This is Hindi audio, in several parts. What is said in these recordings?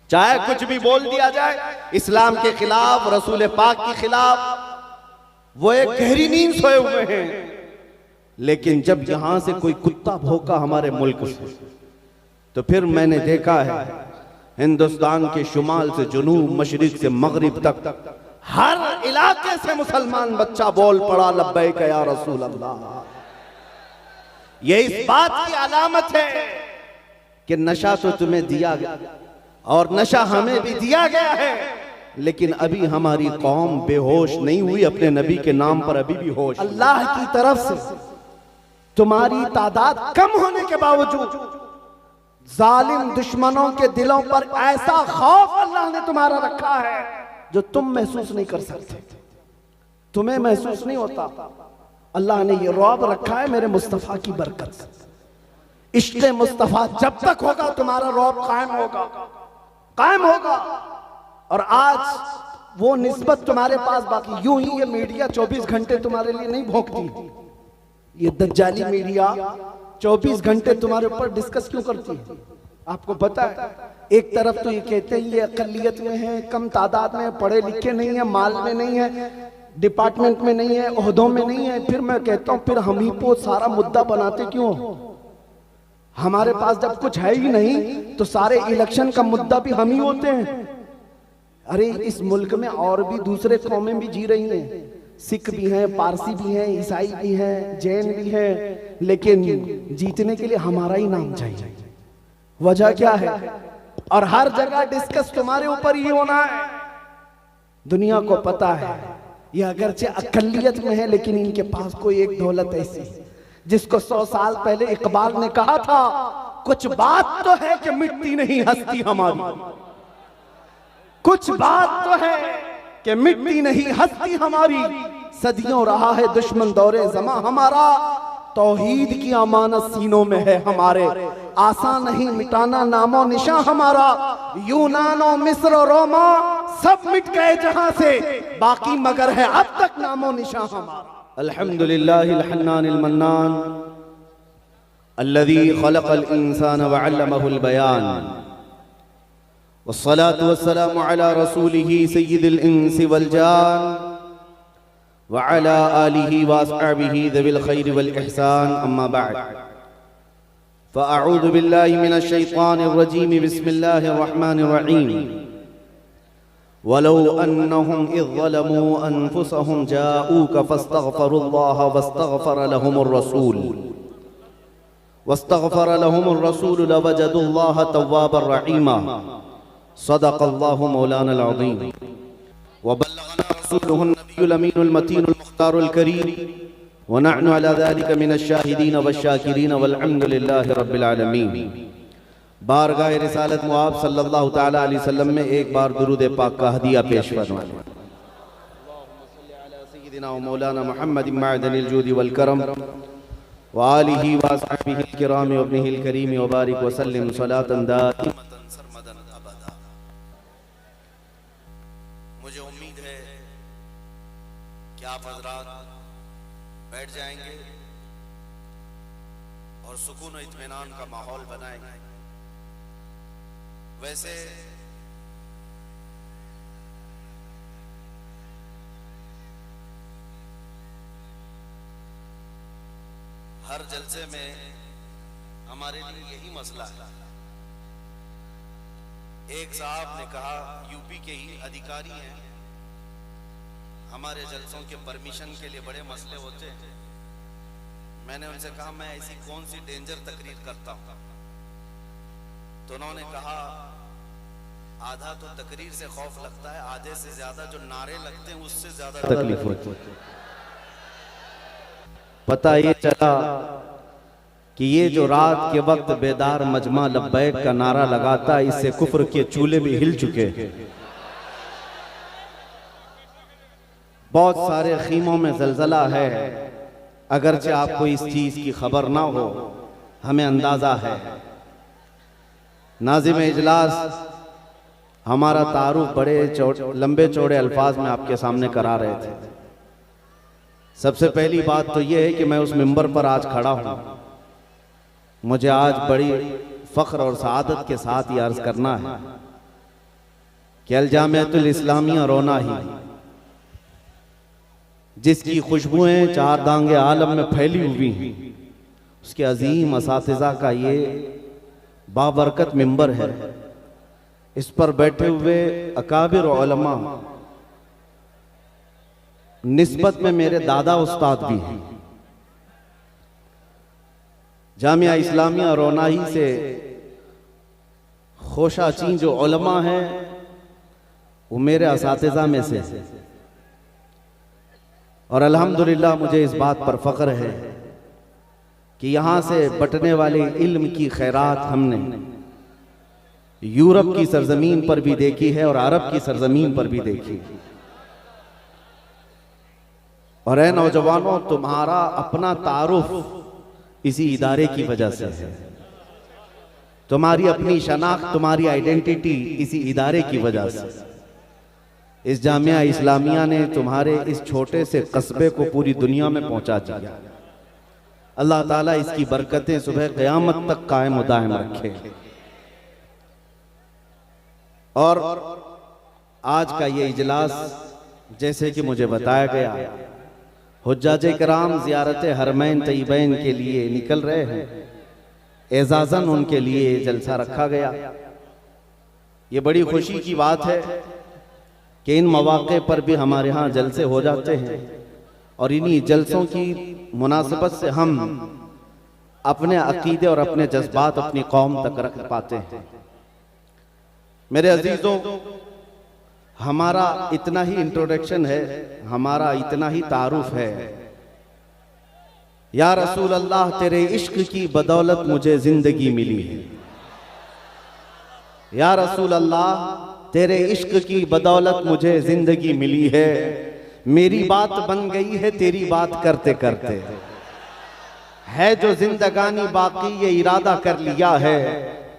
चाहे कुछ भी बोल दिया जाए इस्लाम के खिलाफ, रसूल पाक के खिलाफ, वो एक गहरी नींद सोए हुए हैं। लेकिन जब यहां से कोई कुत्ता भौंका हमारे मुल्क से, तो फिर मैंने देखा है हिंदुस्तान के शुमाल से जुनूब, मशरिक से मगरिब तक हर इलाके से मुसलमान बच्चा बोल पड़ा लब्बैक या रसूल अल्लाह। ये इस बात की अलामत है कि नशा तो तुम्हें दिया गया और नशा हमें भी दिया गया है, लेकिन अभी हमारी कौम बेहोश नहीं हुई, अपने नबी के नाम पर अभी भी होश। अल्लाह की तरफ से तुम्हारी तादाद कम होने के बावजूद जालिम दुश्मनों के दिलों पर ऐसा खौफ अल्लाह ने तुम्हारा रखा है जो तुम महसूस नहीं कर सकते, तुम्हें महसूस नहीं होता। अल्लाह ने ये रौब रखा है मेरे मुस्तफा की बरकत से। इश्क़े मुस्तफा जब तक होगा तुम्हारा रौब कायम होगा, कायम होगा। और आज वो निस्बत तुम्हारे पास बाकी, यूं ही ये मीडिया 24 घंटे तुम्हारे लिए नहीं भोंकती। ये दज्जाली मीडिया 24 घंटे तुम्हारे ऊपर डिस्कस क्यों करती है? आपको पता है, एक तरफ तो ये कहते हैं ये अकलियत में है, कम तादाद में, पढ़े लिखे नहीं है, माल में नहीं है, डिपार्टमेंट में नहीं है, ओहदों में नहीं है। फिर मैं कहता हूं फिर हम ही को सारा मुद्दा बनाते क्यों? हमारे पास जब कुछ है ही नहीं तो सारे इलेक्शन का मुद्दा भी हम ही होते हैं। अरे इस मुल्क में और भी दूसरे कौमें भी जी रही हैं, सिख भी हैं, पारसी भी हैं, ईसाई भी हैं, जैन भी हैं, लेकिन जीतने के लिए हमारा ही नाम चाहिए। वजह क्या है? और हर जगह डिस्कस तुम्हारे ऊपर ही होना है। दुनिया को पता है ये अगरचे अकलियत में है, लेकिन इनके पास कोई एक दौलत ऐसी जिसको 100 साल पहले इकबाल ने कहा था, कुछ बात तो है कि मिटती नहीं हस्ती हमारी, कुछ बात तो है कि मिटती नहीं हस्ती हमारी। सदियों रहा है दुश्मन दौरे ज़मा हमारा, तौहीद की अमानत सीनों में है हमारे, आसान नहीं मिटाना नामो निशान हमारा। यूनानो मिस्र और रोमा सब मिट गए जहां से, बाकी मगर है अब तक नामो निशान हमारा। अल्हम्दुलिल्लाहिल हन्नानिल मन्नान अल्लज़ी खलक़ल इंसान व अल्लमहुल बयान वस्सलातु वस्सलामु अला रसूलिही सय्यिदिल इंसि वल जान व अला आलिही व अस्हाबिही ज़िल खैरि वल इहसान, अम्मा बअद। फ़अऊज़ु बिल्लाहि मिनश शैतानिर रजीम, बिस्मिल्लाहिर रहमानिर रहीम। वलौ अन्नहुम इज़ ज़लमू अनफुसहुम जाऊका फस्तग़फ़रुल्लाह वस्तग़फ़र लहुमुर रसूल लवजदुल्लाह तव्वाबर रहीमा। सदक़ल्लाहु मौलानल अज़ीम व बल्लगना रसूलुहुन नबियुल अमीनुल मतीनुल मुख्तारुल करीम व नहनु अला ज़ालिका मिनश शाहिदीन वश्शाकिरीन वल्हम्दुलिल्लाहि रब्बिल आलमीन। बारगाह रिसालत मुआब सल्लल्लाहु तआला अलैहि वसल्लम में एक बार दुरूद पाक का हदिया पेश फरमाएं। अल्लाहुम्मा सल्लि अला सय्यिदिना व मौलाना मुहम्मदिन मअदनिल जूदि वल करम व आलिहि व अस्हाबिहिल किराम व इब्निहिल करीम व बारिक व सल्लिम सलातन दाइमतन सरमदन अबदा। मुझे उम्मीद है कि आप हज़रात बैठ जाएंगे और सुकून और इत्मीनान का माहौल बनाएंगे। वैसे हर जलसे में हमारे लिए यही मसला है। एक साहब ने कहा, यूपी के ही अधिकारी हैं, हमारे जलसों के परमिशन के लिए बड़े मसले होते हैं। मैंने उनसे कहा मैं ऐसी कौन सी डेंजर तकरीर करता हूं? तो उन्होंने कहा आधा तो तकरीर से खौफ लगता है, आधे से ज्यादा जो नारे लगते हैं उससे ज्यादा तकलीफ होती है। पता ये चला कि ये जो रात के वक्त बेदार मजमा लब्बैक का नारा लगाता, इससे कुफ्र के चूल्हे भी हिल चुके। बहुत सारे खीमों में जलजला है, अगरचे आपको इस चीज की खबर ना हो, हमें अंदाजा है। नाज़िम इजलास हमारा तारुफ बड़े लंबे चौड़े अल्फाज में आपके सामने करा रहे थे। सबसे पहली बात तो यह है कि मैं उस मिंबर पर आज खड़ा हूं, मुझे आज बड़ी फख्र और सआदत के साथ ये अर्ज करना है कि अल जामिअतुल इस्लामिया रोनाही, जिसकी खुशबुएं चार दांगे आलम में फैली हुई हैं, उसके अजीम असातिज़ा का ये बाबरकत मिंबर है। इस पर बैठे हुए अकाबिर उलमा, निस्बत में मेरे दादा उस्ताद भी हैं। जामिया इस्लामिया रोनाही से खोशाचीन जो उलमा हैं वो मेरे असातिज़ा में से, और अल्हम्दुलिल्लाह मुझे इस बात पर फ़ख्र है कि यहाँ से बटने वाले इल्म की खैरात हमने यूरोप की सरजमीन पर भी देखी है और अरब की सरजमीन पर भी देखी। और ऐ नौजवानों, तुम्हारा अपना तारुफ इसी इदारे की वजह से है, तुम्हारी अपनी शनाख्त, तुम्हारी आइडेंटिटी इसी इदारे की वजह से। इस जामिया इस्लामिया ने तुम्हारे इस छोटे से कस्बे को पूरी दुनिया में पहुंचा दिया। अल्लाह ताला इसकी बरकतें सुबह क़यामत तक कायम दायम रखे। और आज का ये इजलास, जैसे कि मुझे बताया गया, हुज्जाज किराम ज़ियारत हरमैन तय्यबैन के लिए निकल रहे हैं, एजाज़न उनके लिए जलसा रखा गया। ये बड़ी खुशी की बात है कि इन मौक़े पर भी हमारे यहाँ जलसे हो जाते हैं, और इन्हीं जलसों की मुनासबत से हम अपने अकीदे और अपने जज्बात अपनी कौम तक रख पाते हैं। मेरे अजीजों, हमारा इतना ही इंट्रोडक्शन है, हमारा इतना ही तारुफ है। या रसूल अल्लाह, तेरे इश्क की बदौलत मुझे जिंदगी मिली है। या रसूल अल्लाह, तेरे इश्क की बदौलत मुझे जिंदगी मिली है। मेरी बात बन गई है तेरी बात करते करते, है जो जिंदगानी बाकी ये इरादा कर लिया है,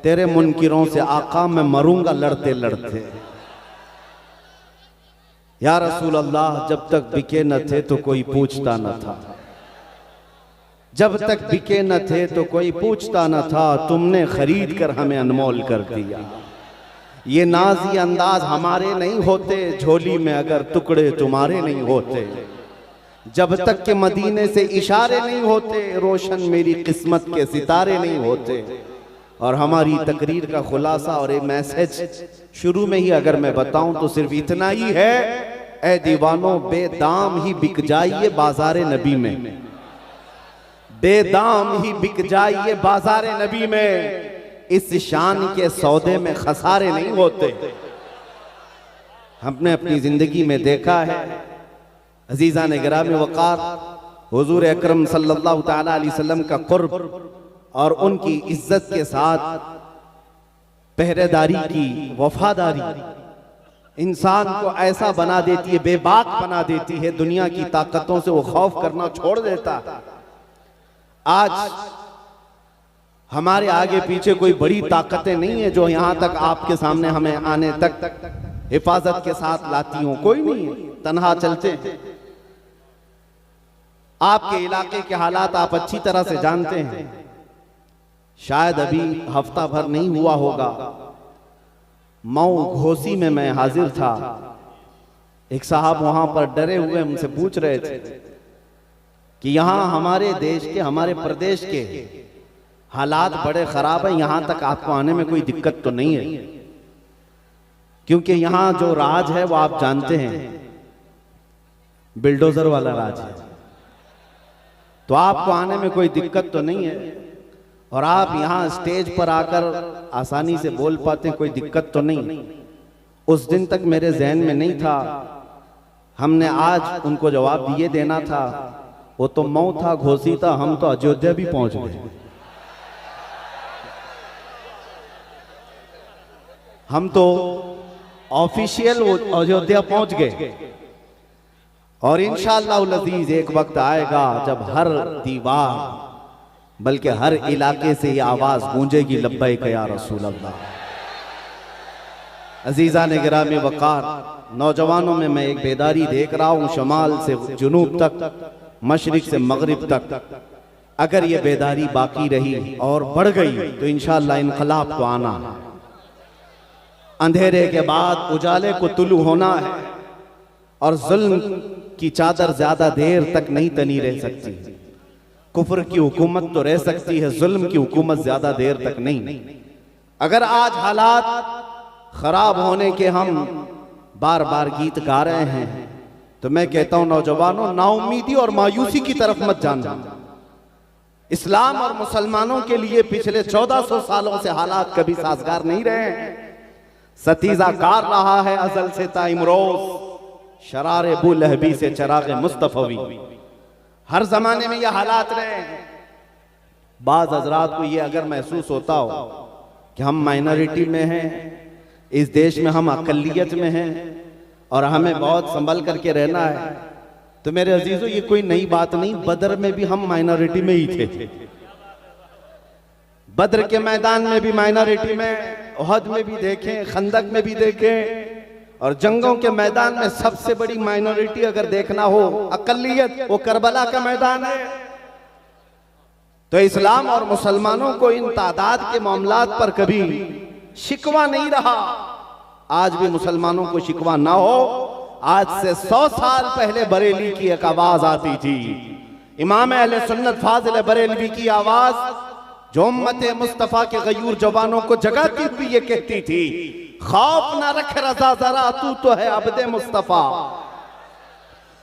तेरे मुनकिरों से आका मैं मरूंगा लड़ते लड़ते। या रसूल अल्लाह, जब तक बिके न थे तो कोई पूछता न था, जब तक बिके न थे तो कोई पूछता न था, तुमने खरीद कर हमें अनमोल कर दिया। ये नाज़ी अंदाज हमारे नहीं होते, झोली में अगर टुकड़े तुम्हारे नहीं होते। जब तक के मदीने से इशारे नहीं होते, रोशन मेरी किस्मत के सितारे नहीं होते। और हमारी तकरीर का खुलासा और एक मैसेज शुरू में ही अगर मैं बताऊं तो सिर्फ इतना ही है, ए दीवानों, बेदाम ही बिक जाइए बाजारे नबी में, बेदाम ही बिक जाइए बाजारे नबी में। इस शान के सौदे में खसारे नहीं होते। हमने अपनी जिंदगी में देखा है, अजीज़ान गिरामी वक़ार, हुजूर अकरम सल्लल्लाहु तआला अलैहि वसल्लम का कुर्ब और उनकी इज्जत के साथ पहरेदारी की वफादारी इंसान को ऐसा बना देती है, बेबाक बना देती है, दुनिया की ताकतों से वो खौफ करना छोड़ देता। आज हमारे आगे पीछे कोई बड़ी ताकतें नहीं है जो यहाँ तक आपके सामने हमें आने तक हिफाजत के साथ लाती हूँ, कोई नहीं है, तन्हा चलते हैं। आपके इलाके के हालात आप अच्छी तरह से जानते हैं। शायद अभी हफ्ता भर नहीं हुआ होगा, मऊ घोसी में मैं हाजिर था। एक साहब वहां पर डरे हुए मुझसे पूछ रहे थे कि यहाँ हमारे देश के, हमारे प्रदेश के हालात बड़े खराब हैं, यहां तक आपको आने में कोई दिक्कत तो नहीं है? क्योंकि यहां जो राज है वो आप जानते हैं, बिल्डोजर वाला राज है, तो आपको आने में कोई दिक्कत तो नहीं है। और आप यहां स्टेज पर आकर आसानी से बोल पाते हैं, कोई दिक्कत तो नहीं। उस दिन तक मेरे जहन में नहीं था, हमने आज उनको जवाब ये देना था। वो तो मऊ था, घोसी था, हम तो अयोध्या भी पहुंच गए। हम तो ऑफिशियल अयोध्या पहुंच गए। और इंशाअल्लाह अज़ीज एक वक्त आएगा जब हर दीवार, बल्कि हर इलाके से ये आवाज गूंजेगी, लब्बैक या रसूल अल्लाह। अजीज़ान गिरामी वक़ार, नौजवानों में मैं एक बेदारी देख रहा हूँ, शमाल से जुनूब तक, मशरिक से मगरिब तक। अगर ये बेदारी बाकी रही और बढ़ गई तो इंशाअल्लाह इनकलाब को आना है। अंधेरे के बाद उजाले को तुलू होना है, और जुल्म की चादर ज्यादा देर तक नहीं तनी रह सकती। कुफ्र की हुकूमत तो रह सकती है, जुल्म की हुकूमत ज्यादा देर तक नहीं। अगर आज हालात खराब होने के हम बार बार गीत गा रहे हैं, तो मैं कहता हूं नौजवानों, नाउमीदी और मायूसी की तरफ मत जाना। इस्लाम और मुसलमानों के लिए पिछले 1400 सालों से हालात कभी साजगार नहीं रहे हैं। सतीजा कार रहा है अजल से ता इमरोज, शरारे बू लहबी से चरागे मुस्तफवी। हर जमाने में ये हालात रहे हैं। बाज हजरात को ये अगर महसूस होता हो कि हम माइनॉरिटी में हैं, इस देश में हम अकलियत में हैं और हमें बहुत संभल करके रहना है, तो मेरे अजीजों ये कोई नई बात नहीं। बदर में भी हम माइनॉरिटी में ही थे। बदर के मैदान में भी माइनॉरिटी में, उहद में भी देखें, खंदक में भी देखें, और जंगों के मैदान में सबसे बड़ी माइनॉरिटी अगर देखना हो, अकलियत, वो करबला का मैदान है। तो इस्लाम और मुसलमानों को इन तादाद के मामलात पर कभी शिकवा नहीं रहा। आज भी मुसलमानों को शिकवा ना हो। आज से 100 साल पहले बरेली की एक आवाज आती थी, इमाम अहले सुन्नत फाजिल बरेलवी की आवाज, जो उम्मत मुस्तफा के गयूर जवानों को जगाती हुई ये कहती थी, खौफ ना रख रजा जरा, तू तो है अब्दे मुस्तफा।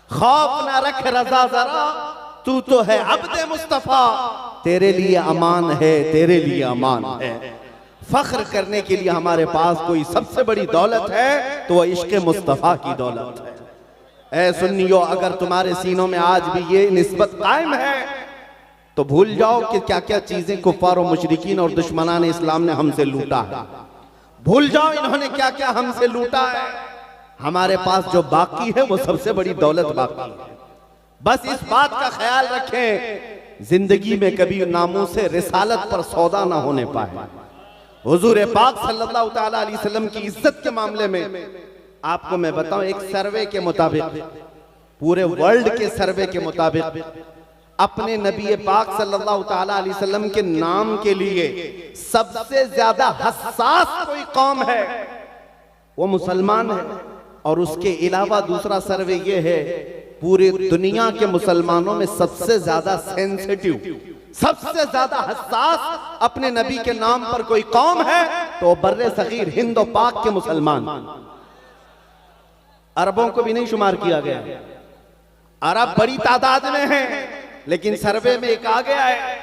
खौफ ना रख रजा जरा, तू तो है अब्दे मुस्तफा। तेरे लिए अमान है, तेरे लिए अमान है। फख्र करने के लिए हमारे पास कोई सबसे बड़ी दौलत है तो वह इश्क मुस्तफा की दौलत है। ऐ सुन्नियों, अगर तुम्हारे सीनों में आज भी ये निस्बत कायम है, तो भूल जाओ कि क्या क्या चीजें कुफ्फार और मुशरिकीन और दुश्मनान इस्लाम ने हमसे लूटा है। भूल जाओ इन्होंने क्या क्या हमसे लूटा है। हमारे पास जो बाकी है वो सबसे बड़ी दौलत बाकी है। बस इस बात का ख्याल रखें, जिंदगी में कभी नामूसे रिसालत पर सौदा ना होने पाए। हुजूर पाक सल्लल्लाहु तआला अलैहि वसल्लम की इज्जत के मामले में आपको मैं बताऊं, एक सर्वे के मुताबिक, पूरे वर्ल्ड के सर्वे के मुताबिक, अपने नबी पाक सल्लल्लाहु तआला अलैहि वसल्लम के नाम के लिए सबसे ज्यादा हसास कोई कौम है वो मुसलमान है। और उसके अलावा दूसरा सर्वे ये है, पूरी दुनिया के मुसलमानों में सबसे ज्यादा सेंसिटिव, सबसे ज्यादा हसास अपने नबी के नाम पर कोई कौम है तो बर्रे सगीर हिंद और पाक के मुसलमान। अरबों को भी नहीं शुमार किया गया। अरब बड़ी तादाद में हैं, लेकिन सर्वे में एक आ गया है,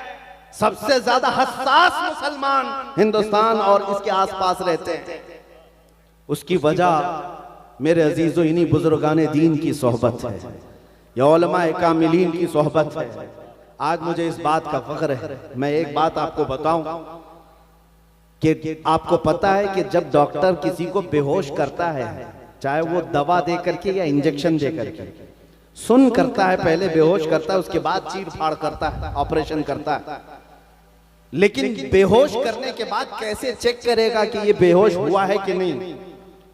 सबसे ज्यादा हसास मुसलमान हिंदुस्तान और इसके आसपास रहते हैं। उसकी वजह मेरे अजीजों इन्हीं बुजुर्गाने दीन की सोहबत है, या उलमाए कामिलीन की सोहबत है। आज मुझे इस बात का फख्र है। मैं एक बात आपको बताऊं कि आपको पता है कि जब डॉक्टर किसी को बेहोश करता है, चाहे वो दवा दे करके या इंजेक्शन दे करके, सुन करता है, पहले बेहोश करता है, उसके बाद चीर फाड़ करता है, ऑपरेशन करता है। लेकिन बेहोश करने के बाद कैसे चेक करेगा कि ये बेहोश हुआ है कि नहीं?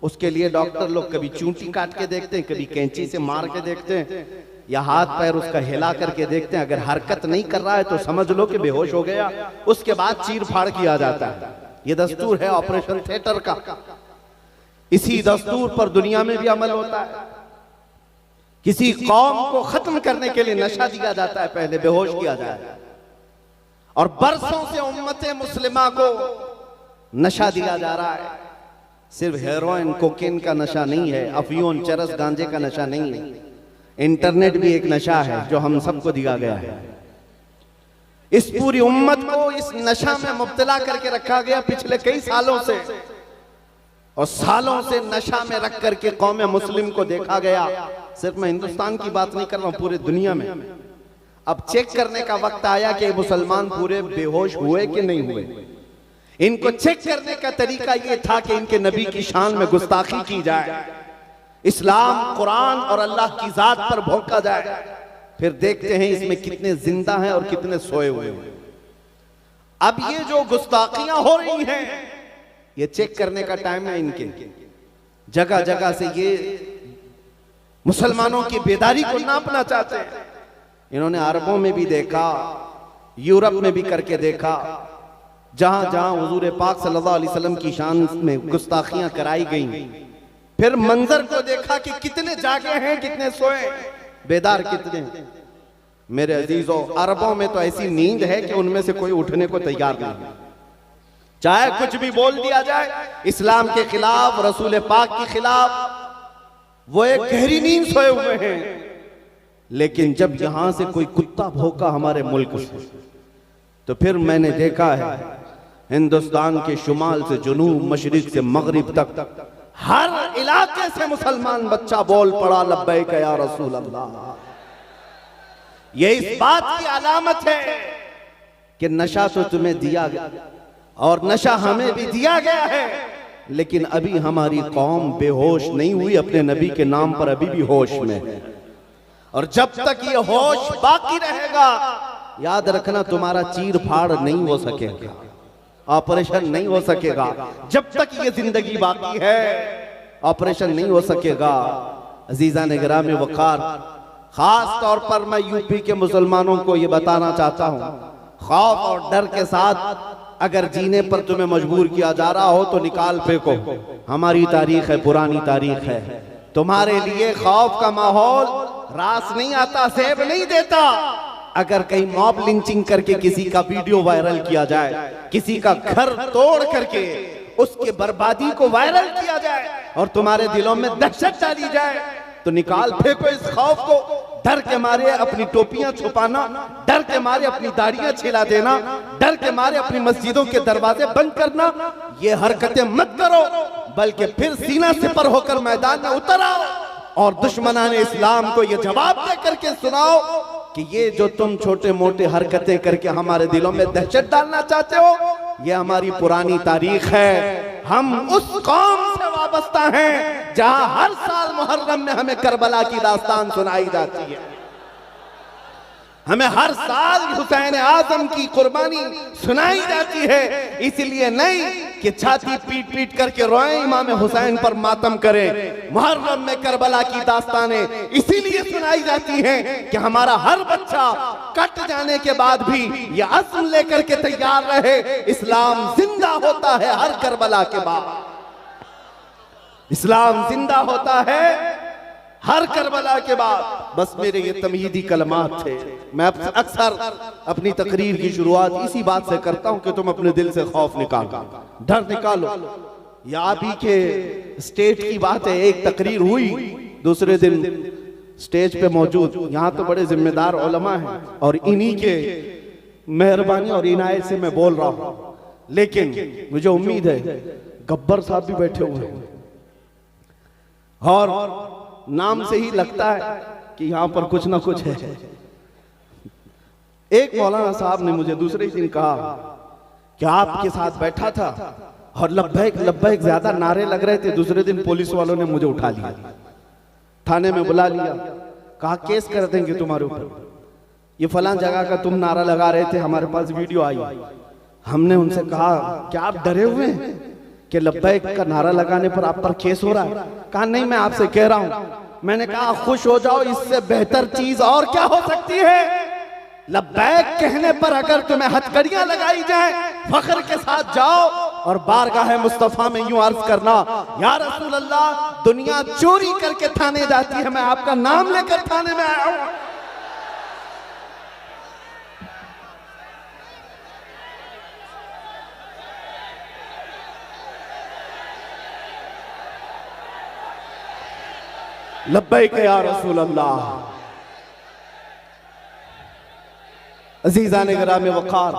उसके लिए डॉक्टर लोग कभी चूंटी काट के देखते हैं, कभी कैंची से मार के देखते हैं, या हाथ पैर उसका हिला करके देखते हैं। अगर हरकत नहीं कर रहा है तो समझ लो कि बेहोश हो गया। उसके बाद चीर फाड़ किया जाता है। ये दस्तूर है ऑपरेशन थिएटर का। इसी दस्तूर पर दुनिया में भी अमल होता है। किसी कौम को खत्म करने के लिए नशा दिया जाता है, पहले बेहोश किया जाए, और बरसों से उम्मत मुस्लिमा को नशा दिया जा रहा है। सिर्फ हेरोइन कोकेन का नशा नहीं है, अफीम चरस गांजे का नशा नहीं है, इंटरनेट भी एक नशा है जो हम सबको दिया गया है। इस पूरी उम्मत को इस नशा में मुब्तला करके रखा गया पिछले कई सालों से, और सालों से नशा में रख करके कौम मुस्लिम को देखा गया। सिर्फ मैं हिंदुस्तान की बात नहीं कर रहा हूं, पूरे दुनिया में। अब चेक करने का वक्त आया कि मुसलमान पूरे बेहोश हुए कि नहीं हुए। इनको चेक करने का तरीका यह था कि इनके नबी की शान में गुस्ताखी की जाए, इस्लाम, कुरान और अल्लाह की जात पर भौंका जाए। फिर देखते हैं इसमें कितने जिंदा हैं और कितने सोए हुए हैं। अब ये जो गुस्ताखियां हो रही हैं, ये चेक करने का टाइम है इनके। जगह जगह से ये मुसलमानों की बेदारी को नापना चाहते हैं। इन्होंने अरबों में भी देखा, यूरोप में भी करके देखा, जहां जहां हुजूर पाक सल्लल्लाहु अलैहि वसल्लम की शान में गुस्ताखियां कराई गई, फिर मंजर को देखा कि कितने जागे हैं, कितने सोए, बेदार कितने। मेरे अजीजों, अरबों में तो ऐसी नींद है कि उनमें से कोई उठने को तैयार नहीं, चाहे कुछ भी बोल दिया जाए इस्लाम के खिलाफ, रसूल पाक के खिलाफ, वो एक गहरी नींद सोए हुए हैं। लेकिन जब यहां से कोई कुत्ता भौंका हमारे मुल्क से, तो फिर मैंने देखा है हिंदुस्तान के शुमाल से जुनूब, मशरिक से मगरिब तक हर इलाके से मुसलमान बच्चा बोल पड़ा लब्बैक या रसूल अल्लाह। ये इस बात की अलामत है कि नशा तो तुम्हें दिया गया और नशा हमें भी दिया गया है, लेकिन अभी हमारी कौम बेहोश नहीं हुई, अपने नबी के नाम पर अभी भी होश में है। और जब तक ये होश बाकी रहेगा, याद रखना तुम्हारा चीर फाड़ नहीं हो सकेगा, ऑपरेशन नहीं हो सकेगा। जब तक ये जिंदगी बाकी है ऑपरेशन नहीं हो सकेगा। अजीजान गिरामी वक़ार, खास तौर पर मैं यूपी के मुसलमानों को ये बताना चाहता हूँ, खौफ और डर के साथ अगर जीने पर तुम्हें मजबूर किया जा रहा हो तो निकाल फेंको। हमारी तारीख है, पुरानी तारीख है। तुम्हारे लिए खौफ का माहौल रास नहीं आता, सेब नहीं देता। अगर कहीं मॉब लिंचिंग करके किसी का वीडियो वायरल किया जाए, किसी का घर तोड़ करके उसके बर्बादी को वायरल किया जाए और तुम्हारे दिलों में दहशत डाली जाए, तो निकाल फेंको इस खौफ को। डर के मारे अपनी टोपियां छुपाना, डर के मारे अपनी दाढ़ियां छिला देना, डर के मारे अपनी मस्जिदों के दरवाजे बंद करना, ये हरकतें मत करो, बल्कि फिर सीना सिपर होकर मैदान में उतर आओ और दुश्मनाने इस्लाम को ये जवाब दे करके सुनाओ कि ये जो तुम छोटे मोटे हरकतें करके हमारे दिलों में दहशत डालना चाहते हो, ये हमारी पुरानी तारीख है। हम उस कौम से वाबस्ता हैं जहां हर साल मुहर्रम में हमें करबला की दास्तान सुनाई जाती है, हमें हर साल हुसैन आजम की कुर्बानी सुनाई जाती है। इसलिए नहीं कि छाती पीट पीट करके रोएं, इमाम हुसैन पर मातम करें। मुहर्रम में करबला की दास्तानें इसीलिए सुनाई जाती हैं कि हमारा हर बच्चा कट जाने के बाद भी ये अज़्म लेकर के तैयार रहे, इस्लाम जिंदा होता है हर करबला के बाद, इस्लाम जिंदा होता है हर करबला के बाद। बस मेरे ये तमहीदी कलमात थे। मैं अक्सर अपनी तकरीर की शुरुआत इसी बात से करता हूं कि तुम अपने दिल से खौफ निकालो, डर निकालो। या आप ही के स्टेज की बात है, एक तकरीर हुई, दूसरे दिन स्टेज पे मौजूद, यहाँ तो बड़े जिम्मेदार उलमा हैं और इन्हीं के मेहरबानी और इनायत से मैं बोल रहा हूं, लेकिन मुझे उम्मीद है गब्बर साहब भी बैठे हुए हैं और नाम से ही लगता है कि यहाँ पर कुछ ना कुछ है। एक मौलाना साहब ने मुझे दूसरे दिन कहा कि आपके साथ बैठा था और लब्बैक लब्बैक ज्यादा नारे लग रहे थे। दूसरे दिन पुलिस वालों ने मुझे उठा लिया, थाने में बुला लिया, कहा केस कर देंगे तुम्हारे ऊपर, ये फलां जगह का तुम नारा लगा रहे थे, हमारे पास वीडियो आई। हमने उनसे कहा क्या आप डरे हुए हैं कि लब्बैक का नारा लगाने पर आप पर केस हो रहा है? कहा नहीं, मैं आपसे कह रहा हूं। मैंने कहा खुश हो जाओ, इससे बेहतर चीज और क्या हो सकती है? लब्बैक कहने पर अगर तुम्हें हथकड़ियां लगाई जाए, फख्र के साथ जाओ और बारगाह मुस्तफा में यूं अर्ज करना, या रसूल अल्लाह, दुनिया चोरी करके थाने जाती है, मैं आपका नाम लेकर थाने में आया हूं। लब्बैक या रसूल अल्लाह। अज़ीज़ान गिरामी वक़ार,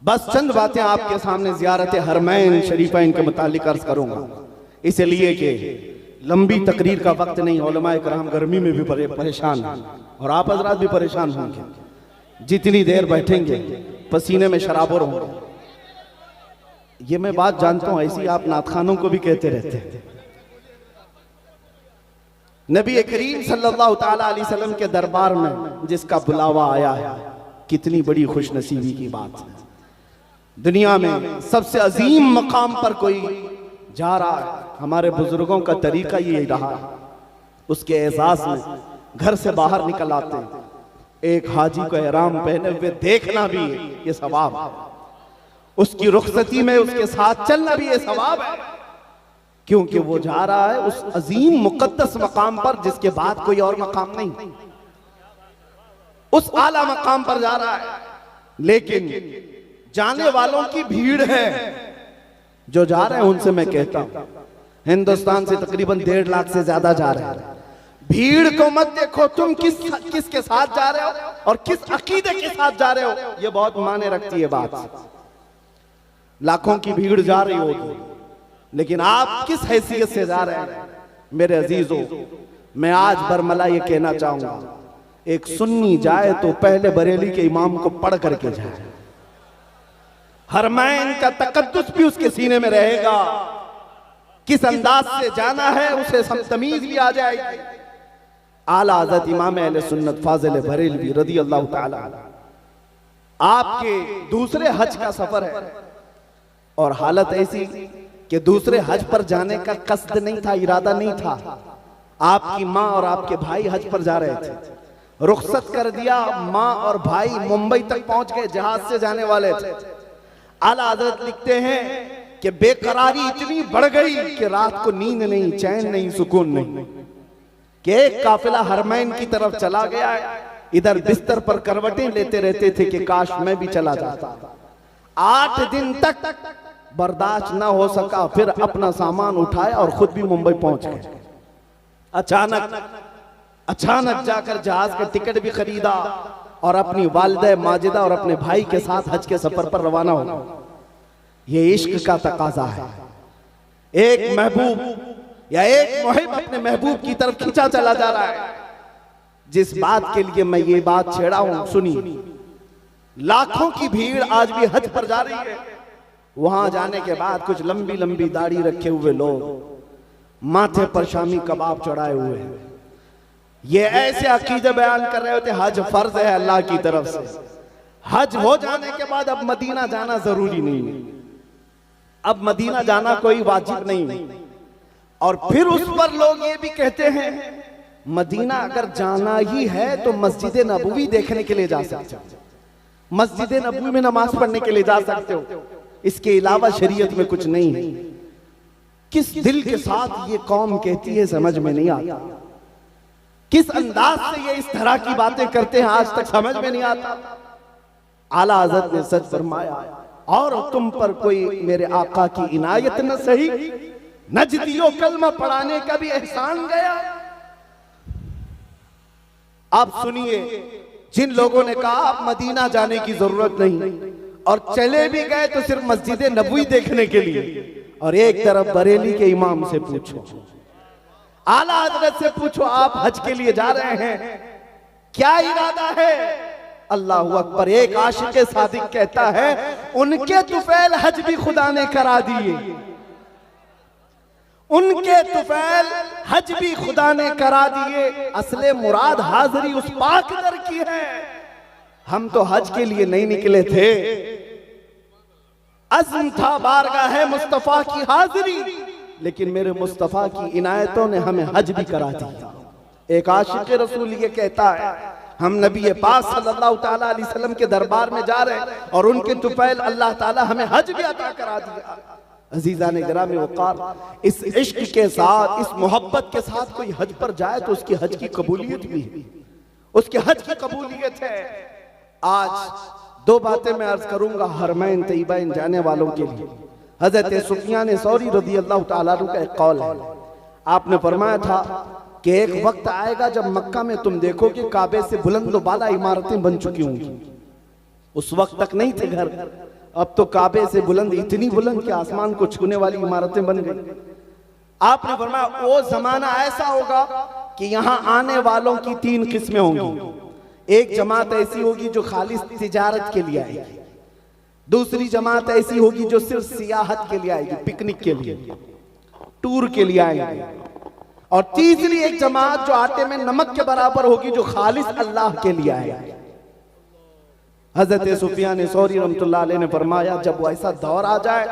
बस चंद बातें आपके सामने ज़ियारत हरमैन शरीफैन के मुतालिक अर्ज करूंगा, इसलिए कि लंबी तकरीर का वक्त नहीं। उलमाए कराम गर्मी में भी परेशान और आप हज़रात भी परेशान होंगे, जितनी देर बैठेंगे पसीने में शराबोर होंगे। ये मैं बात जानता हूं, ऐसी आप नातखानों को भी कहते रहते हैं। नबी करीम सल्लल्लाहु ताला अलैहि वसल्लम के दरबार में जिसका बुलावा आया है, कितनी बड़ी खुशनसीबी की बात है। दुनिया में सबसे अजीम मकाम पर कोई जा रहा है, हमारे बुजुर्गों का तरीका यही रहा। उसके एहसास में घर से बाहर निकल आते, एक हाजी को एहराम पहने हुए देखना भी ये सवाब है। उसकी रुखसती में उसके साथ चलना भी ये सवाब है, क्योंकि वो जा रहा है उस अजीम मुकद्दस मकाम पर जिसके बाद कोई और मकाम नहीं, उस आला मकाम पर जा रहा है। लेकिन जाने वालों की भीड़ है, जो जा रहे हैं उनसे मैं कहता हूं, हिंदुस्तान से तकरीबन 1.5 लाख से ज्यादा जा रहे हैं। भीड़ को मत देखो, तुम किसके साथ जा रहे हो और किस अकीदे के साथ जा रहे हो, ये बहुत मायने रखती है बात। लाखों की भीड़ जा रही होगी, लेकिन आप किस हैसियत से जा रहे हैं? मेरे अजीजों, मैं आज बरमला ये कहना चाहूंगा, एक सुन्नी जाए तो पहले बरेली के इमाम को पढ़ करके जाए, हरमैन का तकद्दुस भी उसके सीने में रहेगा। किस अंदाज से जाना है उसे तमीज भी आ जाएगी। आला हज़रत इमाम अहले सुन्नत फाजिल बरेलवी रदी अल्लाह ताला आपके दूसरे हज का सफर है, और हालत ऐसी कि दूसरे हज पर जाने का कस्द नहीं था, इरादा नहीं था। आपकी माँ और आपके भाई हज पर जा रहे थे, रुखसत कर दिया, माँ और भाई मुंबई तक पहुंच गए, जहाज से जाने वाले थे। आला हज़रत लिखते हैं कि बेकरारी इतनी बढ़ गई कि रात को नींद नहीं, चैन नहीं, सुकून नहीं, कि एक काफिला हरमैन की तरफ चला गया, इधर बिस्तर पर करवटें लेते रहते थे कि काश मैं भी चला जाता। 8 दिन तक बर्दाश्त ना हो सका, फिर अपना सामान उठाया और खुद भी मुंबई पहुंच गए। अचानक जाकर जहाज का टिकट भी खरीदा और अपनी वालिदा माजिदा और अपने भाई के साथ हज के सफर पर रवाना हो। ये इश्क का तकाजा है। एक महबूब या एक मुहिब अपने महबूब की तरफ खींचा चला जा रहा है। जिस बात के लिए मैं ये बात छेड़ा हूं, सुनिए, लाखों की भीड़ आज भी हज पर जा रही है। वहां जाने के बाद कुछ लंबी लंबी दाढ़ी रखे हुए लोग, माथे पर शामी कबाब चढ़ाए हुए हैं, ये ऐसे अकीदे बयान कर रहे होते हज फर्ज है अल्लाह की तरफ से। हज हो जाने के बाद अब मदीना जाना जरूरी नहीं है, अब मदीना जाना कोई वाजिब नहीं। और फिर उस पर लोग ये भी कहते हैं मदीना अगर जाना ही है तो मस्जिद नबवी देखने के लिए जा सकते हो, मस्जिद नबवी में नमाज पढ़ने के लिए जा सकते हो, इसके अलावा शरीयत में कुछ नहीं है। किस दिल के साथ ये कौम कहती है समझ में नहीं आता, किस अंदाज से ये इस तरह की बातें करते हैं आज तक समझ में नहीं आता। आला हज़रत ने सच फरमाया, और तुम पर कोई मेरे आका की इनायत न सही, नजदियो कलमा पढ़ाने का भी एहसान गया। आप सुनिए, जिन लोगों ने कहा आप मदीना जाने की जरूरत नहीं और चले भी गए तो सिर्फ मस्जिद नबवी देखने के लिए, और एक तरफ बरेली के इमाम से पूछो, आला हज़रत से पूछो, आप हज के लिए जा रहे हैं, क्या इरादा है? अल्लाहु अकबर। एक आशिक सादिक कहता है उनके तुफैल हज भी खुदा ने करा दिए, उनके तुफैल हज भी खुदा ने करा दिए। असले मुराद हाजिरी उस पाक दर की है। हम तो हज के लिए नहीं निकले थे, अज़्म था बारगाह मुस्तफा की हाजिरी, लेकिन मेरे मुस्तफा की इनायतों ने हमें हज भी करा दिया। एक आशिक रसूल ये कहता है हम नबी पाक सल्लल्लाहु तआला अलैहि वसल्लम के दरबार में जा रहे हैं और उनके तुफैल अल्लाह ताला हमें हज भी अता करा दिया। अजीजा ने गिरामी वक़ार, इस इश्क के साथ, इस मोहब्बत के साथ कोई हज पर जाए तो उसकी हज की कबूलियत भी है, उसके हज की कबूलियत है। आज 2 बातें मैं अर्ज करूंगा हरमैन तैयबैन जाने वालों के लिए। हजरत सुफियान सौरी रज़ी अल्लाह तआला अन्हु का एक कौल है, आपने फरमाया था कि एक वक्त आएगा जब मक्का में तुम देखोगे काबे से बुलंद बाला इमारतें बन चुकी होंगी। उस वक्त तक नहीं थे घर, अब तो काबे से बुलंद, इतनी बुलंद कि आसमान को छूने वाली इमारतें बन गई। आपने फरमाया वो जमाना ऐसा होगा कि यहाँ आने वालों की 3 किस्में होंगी। एक जमात ऐसी होगी जो खालिस तिजारत के लिए आएगी, दूसरी जमात ऐसी होगी जो सिर्फ सियाहत के लिए आएगी, पिकनिक के लिए, टूर के लिए आएगी, और तीसरी एक जमात जो आटे में नमक के बराबर होगी, जो खालिस अल्लाह के लिए आएगी। हजरत सुफियान सौरी रहमतुल्लाह अलैह ने फरमाया जब वो ऐसा दौर आ जाए,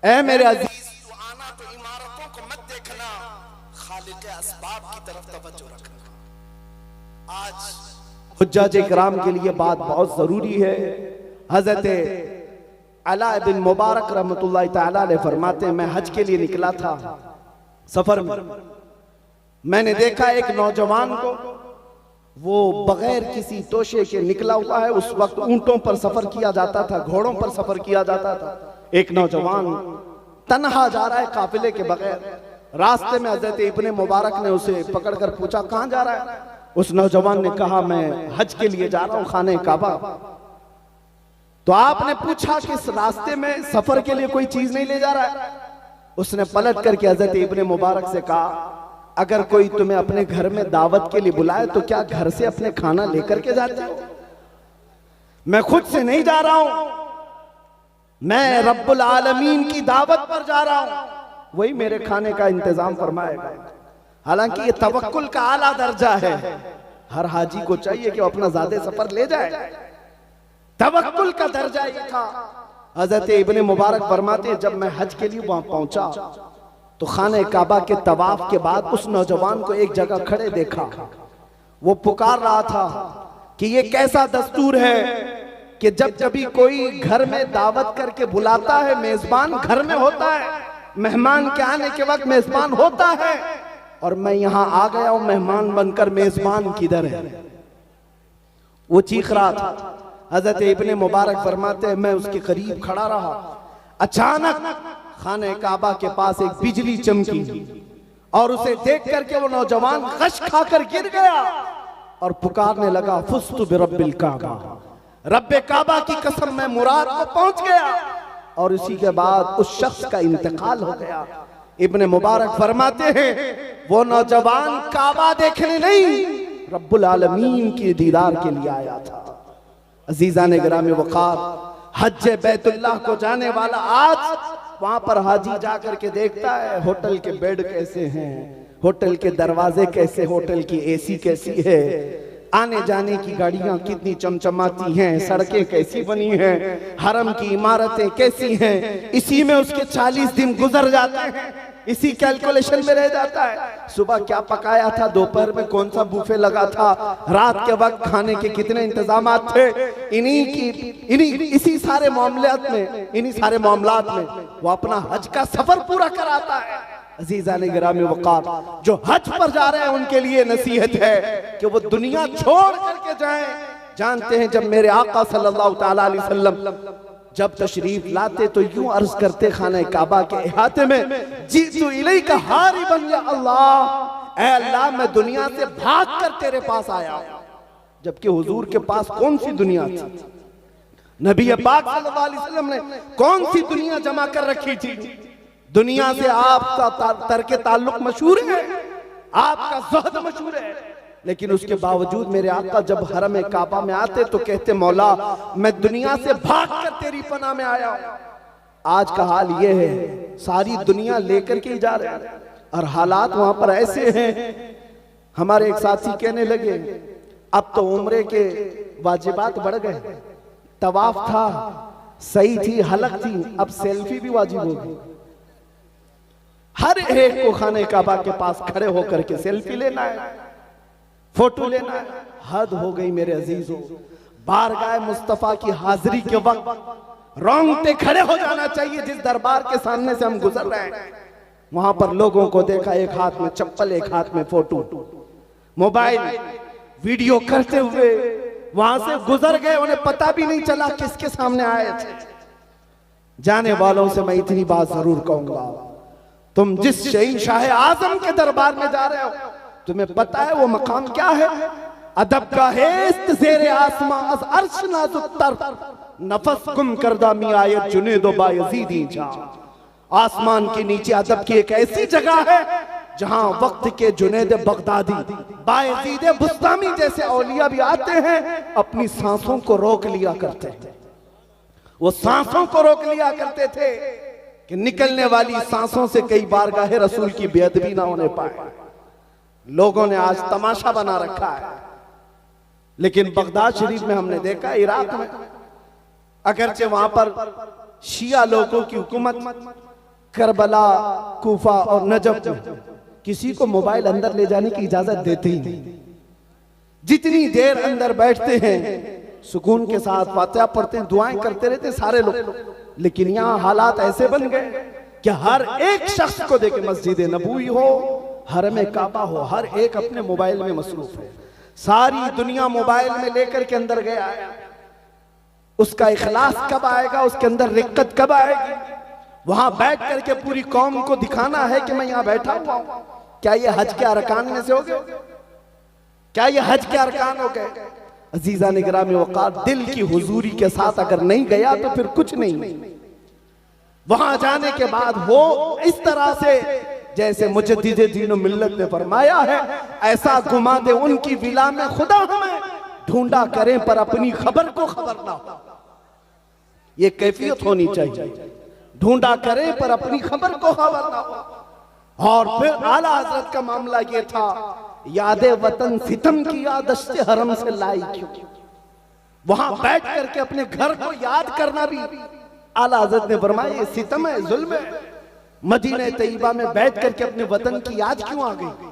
ऐ मेरे अजीज, तू आना तो इमारतों को मत देखना, खालिक असबाब की तरफ तवज्जो रखना। आज हुज्जाज इकराम के लिए बात बहुत जरूरी है। हजरत अला बिन मुबारक रहमतुल्लाह ताला अलैह फरमाते हैं, मैं हज के लिए निकला था, सफर में मैंने देखा एक नौजवान को, वो बगैर किसी तोशे के निकला हुआ है। उस वक्त ऊंटों पर सफर किया जाता था, घोड़ों पर सफर किया जाता था। एक नौजवान तन्हा जा रहा है काफिले के बगैर। रास्ते में हजरत इब्ने मुबारक ने उसे पकड़कर पूछा, कहां जा रहा है? उस नौजवान ने कहा, मैं हज के लिए जा रहा हूं, खाने काबा। तो आपने पूछा कि इस रास्ते में सफर के लिए कोई चीज नहीं ले जा रहा है? उसने पलट करके हजरत इब्ने मुबारक से कहा, अगर कोई तुम्हें अपने घर में दावत के लिए बुलाए तो क्या घर से अपने खाना लेकर के जाते हो? मैं खुद से नहीं जा रहा हूं, मैं रब्बुल आलमीन की दावत पर जा रहा हूं, वही मेरे खाने का इंतजाम फरमाएगा। हालांकि ये तवक्कुल का आला दर्जा है, हर हाजी को चाहिए कि वो अपना ज़ादे सफर ले जाए। तवक्कुल का दर्जा ये था। हजरत इब्ने मुबारक फरमाते हैं, जब मैं हज के लिए वहां पहुंचा तो खाने काबा के तवाफ के बाद उस नौजवान को एक जगह खड़े देखा। वो पुकार रहा था कि ये कैसा दस्तूर है कि जब कभी कोई घर में दावत करके बुलाता है, मेजबान घर में होता है, मेहमान के आने के वक्त मेजबान होता है, और मैं यहां आ गया हूं मेहमान बनकर, मेजबान किधर है? वो चीख रहा था। हजरत इब्ने मुबारक फरमाते हैं, मैं उसके करीब खड़ा रहा। अचानक खाने काबा के पास एक बिजली चमकी और उसे देख करके वो नौजवान गश खाकर गिर गया और पुकारने लगा, फुस्तु बिरब्बिल काबा, रब्बे काबा की कसम, मैं मुराद को पहुंच गया। और इसी के बाद उस शख्स का इंतकाल हो गया। इब्ने मुबारक फरमाते हैं, वो नौजवान काबा देखने नहीं, रब्बुल आलमीन की दीदार के लिए आया था। अजीजान गिरामी वक़ार, हज बैतुल्लाह को जाने वाला आज वहां पर हाजी जाकर के देखता है होटल के बेड कैसे हैं, होटल के दरवाजे कैसे, होटल की एसी कैसी है, आने जाने की गाड़ियां कितनी चमचमाती हैं, सड़कें कैसी बनी हैं, हरम की इमारतें कैसी हैं। इसी में उसके 40 दिन गुजर जाते हैं, इसी कैलकुलेशन में रह जाता है। सुबह क्या पकाया था, दोपहर में कौन सा बुफे लगा था, रात के वक्त खाने के कितने इंतजामात थे, इसी सारे मामलात में वो अपना हज का सफर पूरा कराता है। अजीज़ान गिरामी वक़ार, जो हज पर जा रहे हैं उनके लिए नसीहत है कि वो दुनिया छोड़ करके जाएं। जानते हैं, जब मेरे आका सल्लल्लाहु ताला अलैहि वसल्लम जब तशरीफ लाते तो यूं अर्ज करते खाने काबा के इहाते में, जीतु इलैका हारिबन या अल्लाह, ऐ अल्लाह मैं दुनिया से भाग कर तेरे पास आया। जबकि हुजूर के पास कौन सी दुनिया थी? नबी पाक सल्लल्लाहु अलैहि वसल्लम ने कौन सी दुनिया जमा कर रखी थी? दुनिया से आपका तर्क ताल्लुक मशहूर है, आपका ज़ुहद मशहूर है, लेकिन उसके बावजूद मेरे आका जब हरम काबा में आते तो कहते, मौला मैं दुनिया से भागकर तेरी पनाह में आया हूं। आज का हाल ये है, सारी दुनिया लेकर के जा रहे हैं और हालात वहां पर ऐसे हैं। हमारे एक साथी कहने लगे, अब तो उम्रे के वाजिबात बढ़ गए, तवाफ था, सही थी, हलक थी, अब सेल्फी भी वाजिब होगी। हर एक को खाने काबा के पास खड़े होकर के सेल्फी लेना है, फोटो लेना है। हद हो गई मेरे अजीजों। बारगाह मुस्तफा की हाजिरी के वक्त रोंगटे खड़े हो जाना चाहिए। जिस दरबार के सामने से हम गुजर रहे हैं, वहां पर लोगों को देखा, एक हाथ में चप्पल, एक हाथ में फोटो, मोबाइल वीडियो करते हुए वहां से गुजर गए, उन्हें पता भी नहीं चला किसके सामने आए थे। जाने वालों से मैं इतनी बात जरूर कहूंगा, तुम जिस शहंशाह आजम के दरबार में जा रहे हो, तुम्हें पता है वो मकाम क्या है? अदब का है ज़ेरे आसमां अज़ अर्श नाज़ुक तर, नफस गुम करदा मी आयत जुनेदो बायज़ीदी जा। आसमान के नीचे अदब की एक ऐसी जगह है जहां वक्त के जुनेद बगदादी, बायज़ीद बुस्तामी जैसे औलिया भी आते हैं, अपनी सांसों को रोक लिया करते थे। वो सांसों को रोक लिया करते थे कि निकलने वाली सांसों से कई बारगाह रसूल की बेअदबी ना होने पाए। लोगों ने आज तमाशा बना रखा है, लेकिन बगदाद शरीफ में हमने देखा, इराक में अगरचे वहां पर शिया लोगों की हुकूमत, करबला, कूफा और नजफ में किसी को मोबाइल अंदर ले जाने की इजाजत देते ही नहीं। जितनी देर अंदर बैठते हैं सुकून के साथ फातिहा पढ़ते हैं, दुआएं करते रहते सारे लोग, लेकिन यहाँ हालात ऐसे बन गए कि हर एक शख्स को देखे, मस्जिद नबवी हो, हरम काबा हो, हर एक अपने मोबाइल में मसरूफ है। सारी दुनिया मोबाइल में लेकर के अंदर गया है। उसका इखलास कब आएगा, उसके अंदर रिक्कत कब आएगी? वहां बैठ करके पूरी कौम को दिखाना है कि मैं यहां बैठा हुआ हूं। क्या ये हज के अरकान में से हो गए? क्या ये हज के अरकान हो गए? अजीजा ने गिरामी वक़ार, दिल की हुजूरी के साथ अगर नहीं गया तो फिर कुछ नहीं। वहां जाने के बाद वो इस तरह से जैसे मुजद्दिद दीन मिल्लत ने फरमाया है, ऐसा घुमा दे उनकी विला में खुदा हमें, ढूंढा करें पर अपनी खबर को खबर ना हो। ये कैफियत होनी चाहिए, ढूंढा करें पर अपनी खबर को खबर ना हो। और फिर आला हजरत का मामला ये था, यादे वतन सितम की यादश्त हरम से लाई क्यों। वहां बैठ करके अपने घर को याद करना भी आला हजरत ने फरमाया ये सितम है, जुल्म है। मदीना तैयबा में बैठ करके अपने वतन की याद क्यों आ गई?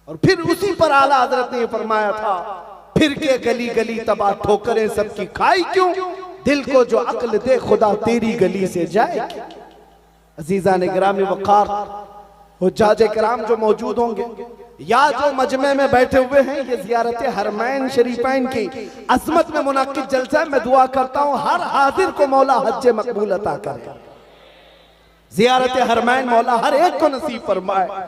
और फिर उसी पर आला हजरत ने फरमाया था, फिर के गली गली तबाह ठोकरें सबकी खाई क्यों, दिल को जो अक्ल दे खुदा तेरी गली से जाए। अजीजा ने गिरामी वक़ार, हुज्जाज किराम जो मौजूद होंगे या जो मजमे में बैठे हुए हैं, ये ज़ियारत हरमैन शरीफैन की अज़मत में मुनाकिद जलसा है। मैं दुआ करता हूँ हर हाजिर को मौला हज मकबूल अता करे, ज़ियारत हरमैन मौला हर एक को नसीब फरमाए।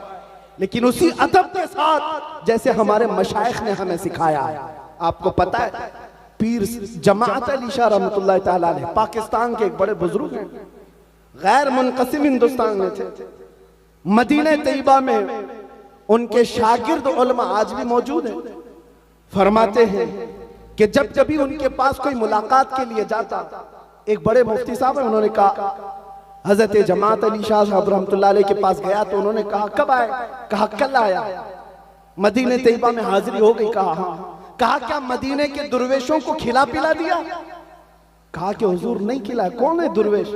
लेकिन उसी अदब के साथ जैसे हमारे मशाइख ने हमें सिखाया है। आपको पता है पीर जमाअत अली शाह रहमतुल्लाह तआला अलैह पाकिस्तान के एक बड़े बुजुर्ग हैं, गैर मुनक़सिम हिंदुस्तान में थे। मदीना तैयबा में उनके शागिर्द उलमा आज भी मौजूद हैं। फरमाते हैं कि जब कभी उनके पास कोई मुलाकात के लिए जाता, एक बड़े मुफ्ती साहब है, उन्होंने कहा हजरत जमात अली शाह साहब रहमतुल्लाह अलैह के पास गया तो उन्होंने कहा कब आए? कहा कल आया। मदीने तैयबा में हाजिरी हो गई? कहा हाँ। कहा क्या मदीने के दुर्वेशों को खिला पिला दिया? कहा कि हुजूर नहीं खिलाया। कौन है दुर्वेश?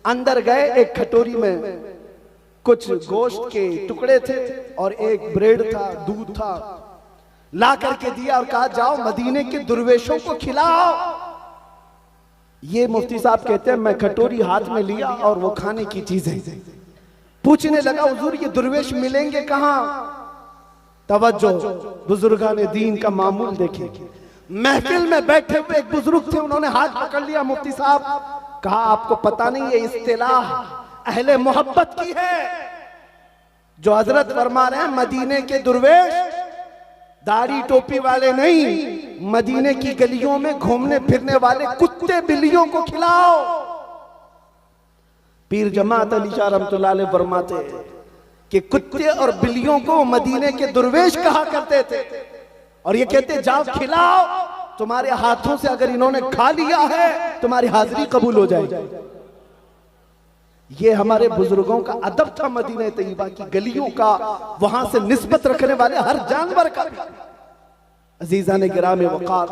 अंदर गए, एक कटोरी में कुछ गोश्त के टुकड़े थे और एक ब्रेड था, दूध था, ला करके दिया और कहा जाओ मदीने के दुर्वेशों को खिलाओ। ये मुफ्ती साहब कहते हैं मैं कटोरी हाथ में लिया और वो खाने की चीजें, पूछने लगा हुजूर ये दुर्वेश मिलेंगे कहाँ? तवज्जो, बुजुर्गान दीन का मामूल देखे। महफिल में बैठे हुए एक बुजुर्ग थे, उन्होंने हाथ पकड़ लिया मुफ्ती साहब, कहा आपको पता नहीं ये इस्तिलाह अहले मोहब्बत की है। जो हजरत फरमा रहे हैं मदीने के दुर्वेश दाढ़ी टोपी वाले नहीं, मदीने की गलियों में घूमने फिरने वाले कुत्ते बिल्लियों को खिलाओ। पीर जमात अली शाह रहमतुल्लाह अलैह फरमाते कि कुत्ते और बिल्लियों को मदीने के दुर्वेश कहा करते थे और ये कहते जाओ खिलाओ, तुम्हारे हाथों से अगर इन्होंने खा लिया है तुम्हारी हाजिरी कबूल हो जाएगी। ये हमारे बुजुर्गों का अदब था मदीना तैयबा की गलियों का, वहां से निस्बत रखने वाले हर जानवर का। अजीजा ने गिरामी वक़ार,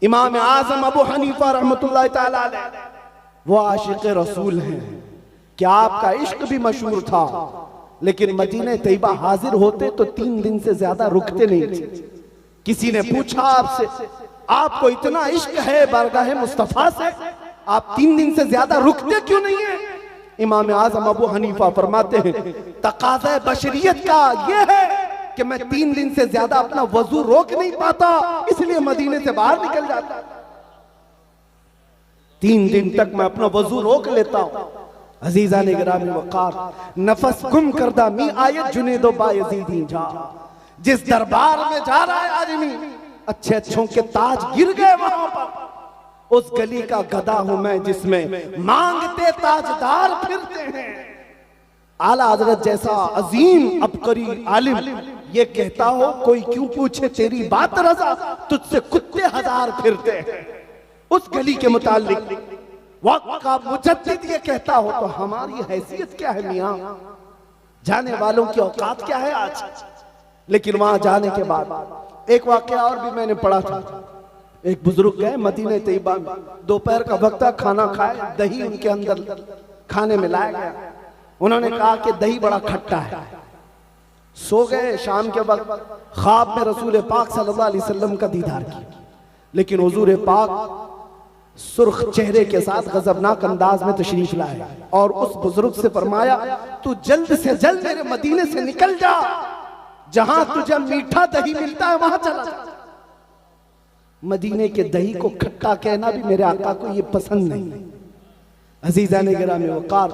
इमाम आज़म अबू हनीफा रहमतुल्लाह तआला अलैह वो आशिक़ रसूल हैं। क्या आपका इश्क भी मशहूर था, लेकिन मदीना तैयबा हाजिर होते तो 3 दिन से ज्यादा रुकते नहीं थे। किसी ने पूछा आपसे आपको इतना इश्क है बारगाह मुस्तफा से, आप 3 दिन से ज्यादा रुकते क्यों नहीं है? इमाम आज़म अबू हनीफा फरमाते हैं तकाज़ा बशरियत का यह है कि मैं 3 दिन से ज्यादा अपना वजू रोक नहीं पाता, इसलिए मदीने से बाहर निकल जाता। 3 दिन तक मैं अपना वजू रोक लेता हूं। अजीजा ने गिरामी वक़ार, नफस गुम करदा मी आयत जुनेदो बायज़ीदी जा। जिस दरबार में जा रहा है आदमी, अच्छे अच्छों के ताज गिर गए वहां पर। उस गली का गधा हूं मैं जिसमें मांगते ताजदार फिरते हैं। आला हजरत जैसा अजीम अबकरी आलिम ये कहता हो कोई क्यों पूछे तेरी बात रजा, तुझसे कुत्ते 1000 फिरते हैं। उस गली के मुतालिक वक्त का मुजद्दिद ये कहता हो तो हमारी हैसियत क्या है मियां? जाने वालों की औकात क्या है आज? लेकिन वहां जाने के बाद एक वाकया और भी मैंने पढ़ा था। एक बुजुर्ग गए मदीना तैयबा में, दोपहर का वक्त था, खाना खाए, दही उनके अंदर खाने में लाया गया। उन्होंने कहा कि दही बड़ा खट्टा है। सो गए। शाम के वक्त ख्वाब में रसूल पाक सल्लल्लाहु अलैहि वसल्लम का दीदार किया, लेकिन हुजूर पाक सुर्ख चेहरे के साथ गजबनाक अंदाज में तशरीफ लाए और उस बुजुर्ग से फरमाया, तू जल्द से जल्द मेरे मदीने से निकल जा, जहां तुझे मीठा दही मिलता है वहां चला जा। मदीने के दही को खट्टा कहना भी मेरे आका को ये पसंद नहीं। अजीज़ान गिरामी वक़ार,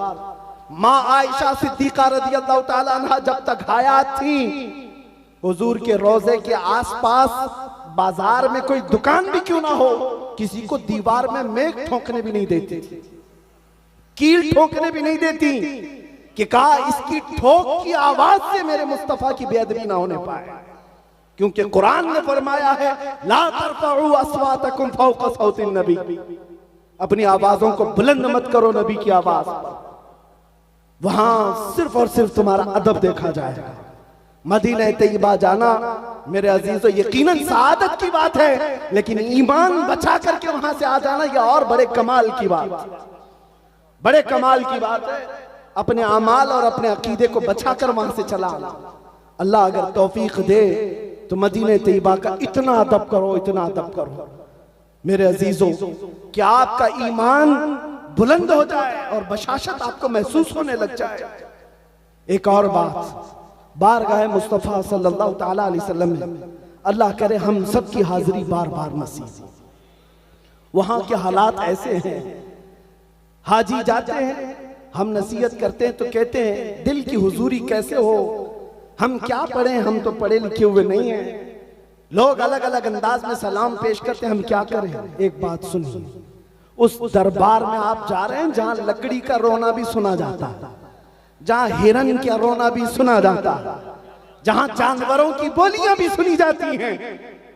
माँ आयशा सिद्दीक़ा रज़ियल्लाहु ताला अन्हा जब तक हयात थी, हुजूर के रोजे के आसपास बाजार में कोई दुकान भी क्यों ना हो, किसी को दीवार में मेघ ठोकने भी नहीं देती, कील ठोकने भी नहीं देती कि कहा इसकी ठोक की आवाज से मेरे मुस्तफा की बेअदबी ना होने पाए। क्योंकि कुरान ने फरमाया है, ला तरफउ अस्वातकुम फौqa सौतिन नबी, अपनी आवाजों को बुलंद मत करो नबी की आवाज पर। वहां सिर्फ और सिर्फ तुम्हारा अदब देखा जाएगा। मदीना तैयबा जाना मेरे अजीजों यकीनन सआदत की बात है, लेकिन ईमान बचा करके वहां से आ जाना यह और बड़े कमाल की बात, बड़े कमाल की बात है। अपने अमाल और अपने अकीदे को बचा कर वहां से चला आना। अल्लाह अगर तौफीक दे तो मदीना तैयबा का इतना अदब करो, इतना अदब करो मेरे अजीजों, कि आपका ईमान बुलंद हो जाए और बशाशत आपको महसूस होने लग जाए। एक और बात, बारगाह मुस्तफा सल्लल्लाहु ताला अलैहि वसल्लम में अल्लाह करे हम सब की हाजिरी बार बार नसीब। वहां के हालात ऐसे हैं, हाजी जाते हैं, हम नसीहत करते हैं तो कहते हैं दिल की हुजूरी कैसे हो, हम क्या पढ़े, हम तो पढ़े लिखे हुए नहीं हैं। लोग अलग अलग अंदाज में सलाम पेश करते हैं, हम क्या करें। एक बात सुनिए, उस दरबार में आप जा रहे हैं जहां लकड़ी का रोना भी सुना जाता है, जहां हिरन का रोना भी सुना जाता है, जहां जानवरों की बोलियां भी सुनी जाती हैं,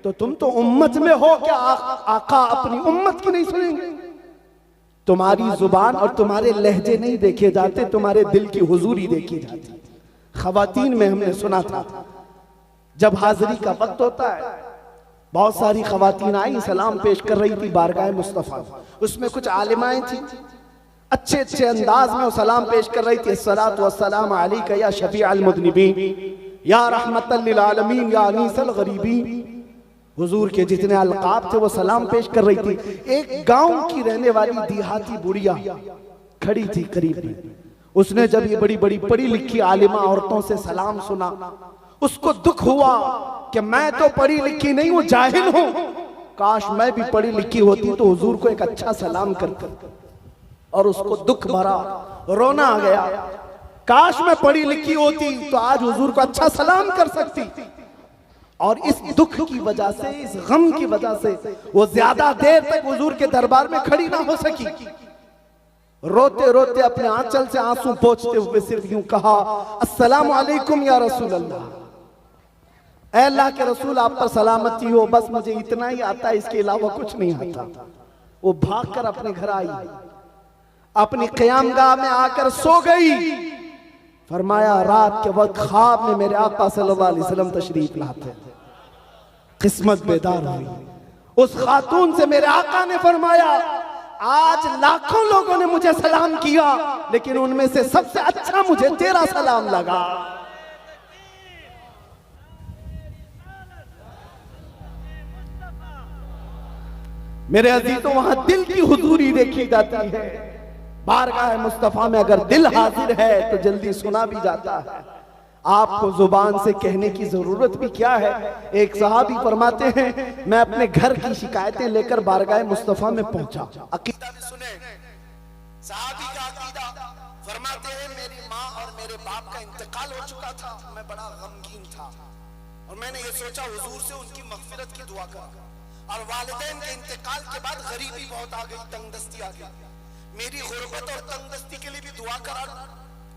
तो तुम तो उम्मत में हो, क्या आका अपनी उम्मत की नहीं सुनेंगे? तुम्हारी जुबान और तुम्हारे लहजे नहीं देखे जाते, तुम्हारे दिल की हुजूरी देखी जाती। खवातीन में हमने सुना था जब हाजिरी का वक्त होता है, बहुत सारी खवातीन आई, सलाम पेश कर रही थी बारगाह मुस्तफा। उसमें कुछ आलिमाएं थी, अच्छे अच्छे अंदाज में वो सलाम पेश कर रही थी। अस्सलातु वस्सलाम अलैका या शफीअल मुज़निबीन या रहमतल लिल आलमीन या अनीसल गरीबीन। हुजूर के जितने अलकाब थे वो सलाम पेश कर रही थी। एक गांव की रहने वाली देहाती बुढ़िया खड़ी थी करीब में। उसने जब ये बड़ी बड़ी पढ़ी लिखी आलिमा औरतों से सलाम सुना, उसको दुख हुआ कि मैं तो पढ़ी लिखी नहीं हूं, जाहिल हूं, काश मैं भी पढ़ी लिखी होती तो हुजूर को एक अच्छा सलाम करती। और उसको दुख भरा रोना आ गया, काश मैं पढ़ी लिखी होती तो आज हुजूर को अच्छा सलाम कर सकती। और इस दुख की वजह से, इस गम की वजह से वो ज्यादा देर तक हुजूर के दरबार में खड़ी ना हो सकी। रोते रोते अपने आंचल से आंसू पोंछते हुए सिर्फ यूं कहा, अस्सलामु अलैकुम या रसूल अल्लाह, ऐ अल्लाह के रसूल आप पर सलामती हो, बस मुझे इतना ही आता है, इसके अलावा कुछ नहीं आता। वो भागकर अपने घर आई, अपनी क़यामगाह में आकर सो गई। फरमाया रात के वक्त ख्वाब में मेरे आका सल्लल्लाहु अलैहि वसल्लम तशरीफ लाते, किस्मत बेदार हुई। उस खातून से मेरे आका ने फरमाया, आज लाखों लोगों ने मुझे सलाम किया, लेकिन उनमें से सबसे अच्छा मुझे तेरा सलाम लगा। मेरे अजीजों, वहां दिल की हुजूरी देखी जाती है। बारगाह मुस्तफा में अगर दिल हाजिर है तो जल्दी सुना भी जाता है। आपको जुबान से कहने की जरूरत भी क्या है। एक सहाबी फरमाते हैं, मैं अपने घर की शिकायतें लेकर बारगाह मुस्तफा में पहुंचा। अकीदा भी सुने, सहाबी का अकीदा फरमाते हैं, मेरी माँ और मेरे बाप का इंतकाल हो चुका था, मैं बड़ा गमगीन था और मैंने ये सोचा हुजूर से उनकी मगफिरत की दुआ कर। और वालिदैन के इंतकाल के बाद गरीबी बहुत आ गई, तंगदस्ती आ गई, मेरी गुर्बत और तंगदस्ती के लिए भी दुआ करा।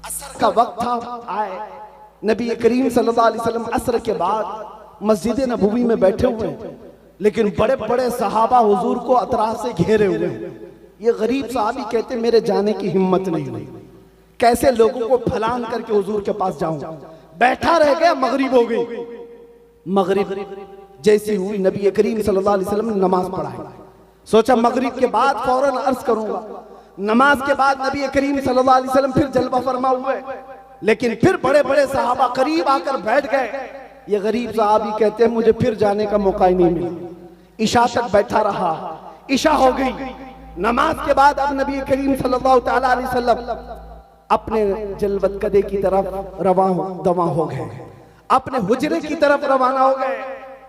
असर का वक्त था, आए नबी करीम सल्लल्लाहु अलैहि वसल्लम असर के बाद मस्जिद नबवी में बैठे हुए हैं, लेकिन बड़े बड़े सहाबा हुजूर को अतराफ से घेरे हुए हैं। ये गरीब सहाबी कहते मेरे जाने की हिम्मत नहीं हुई, कैसे लोगों को फलांग करके हुजूर के पास जाऊं। बैठा रह गया, मगरिब हो गई। मगरिब जैसी हुई, नबी करीम सल्लल्लाहु अलैहि वसल्लम ने नमाज पढ़ाई। सोचा मगरिब के बाद फौरन अर्ज करूंगा। नमाज के बाद नबी करीम सल्लल्लाहु अलैहि वसल्लम फिर जलवा फरमा हुए, लेकिन फिर बड़े बड़े सहाबा करीब आकर बैठ गए। ये गरीब सहाबी कहते हैं मुझे फिर जाने का मौका ही नहीं मिला। इशा तक बैठा रहा, इशा हो गई, नमाज के बाद अब नबी करीम सल्लल्लाहु तआला अलैहि वसल्लम अपने जलवत कदे की तरफ दवा हो गए, अपने हुजरे की तरफ रवाना हो गए।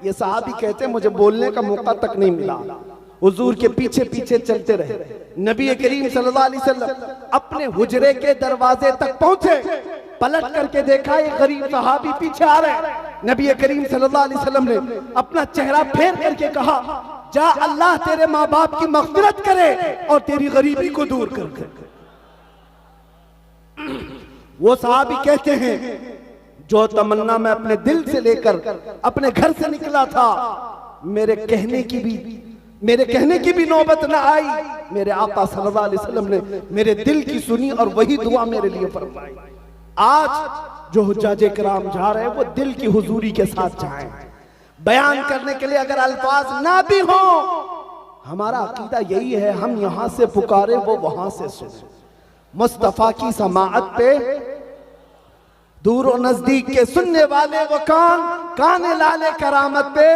ये सहाबी कहते हैं मुझे बोलने का मौका तक नहीं मिला, हुजूर के पीछे पीछे चलते रहे। नबी करीम सल्लल्लाहु अलैहि वसल्लम अपने हुजरे के दरवाजे तक पहुंचे, पलट करके देखा ये गरीब सहाबी पीछे आ रहे। नबी करीम सल्लल्लाहु अलैहि वसल्लम ने अपना चेहरा फेर करके कहा, जा अल्लाह तेरे माँ बाप की मग़फ़िरत करे और तेरी गरीबी को दूर कर। वो सहाबी कहते हैं जो तमन्ना मैं अपने दिल से लेकर अपने घर से निकला था, मेरे कहने की भी नौबत न आई। मेरे आका सल्लल्लाहु अलैहि वसल्लम ने मेरे दिल की सुनी और वही दुआ मेरे लिए फरमाई। आज जो हुज्जाजे किराम जा रहे हैं वो दिल की हुजूरी के साथ जाएं। बयान करने के लिए अगर अल्फाज ना भी हो, हमारा अकीदा यही है, हम यहां से पुकारे वो वहां से सुने। मुस्तफा की समाअत पे दूर और नजदीक के सुनने वाले वो कान लाले करामत पे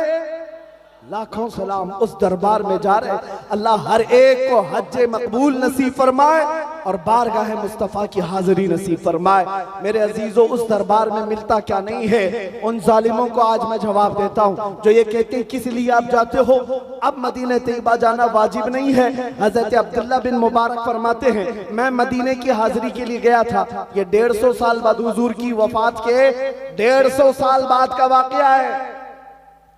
लाखों सलाम। उस दरबार में जा रहे, अल्लाह हर एक को हज्जे मकबूल नसीब फरमाए और बारगाह मुस्तफ़ा की हाजिरी नसीब फरमाए। मेरे अजीजों, उस दरबार में मिलता क्या नहीं है, उन जालिमों को आज मैं जवाब देता हूँ जो ये कहते हैं किस लिए आप जाते हो, अब मदीने तैयबा जाना वाजिब नहीं है। हजरत अब्दुल्ला बिन मुबारक फरमाते हैं मैं मदीने की हाजिरी के लिए गया था, ये 150 साल बाद, हुजूर की वफात के 150 साल बाद का वाकया है।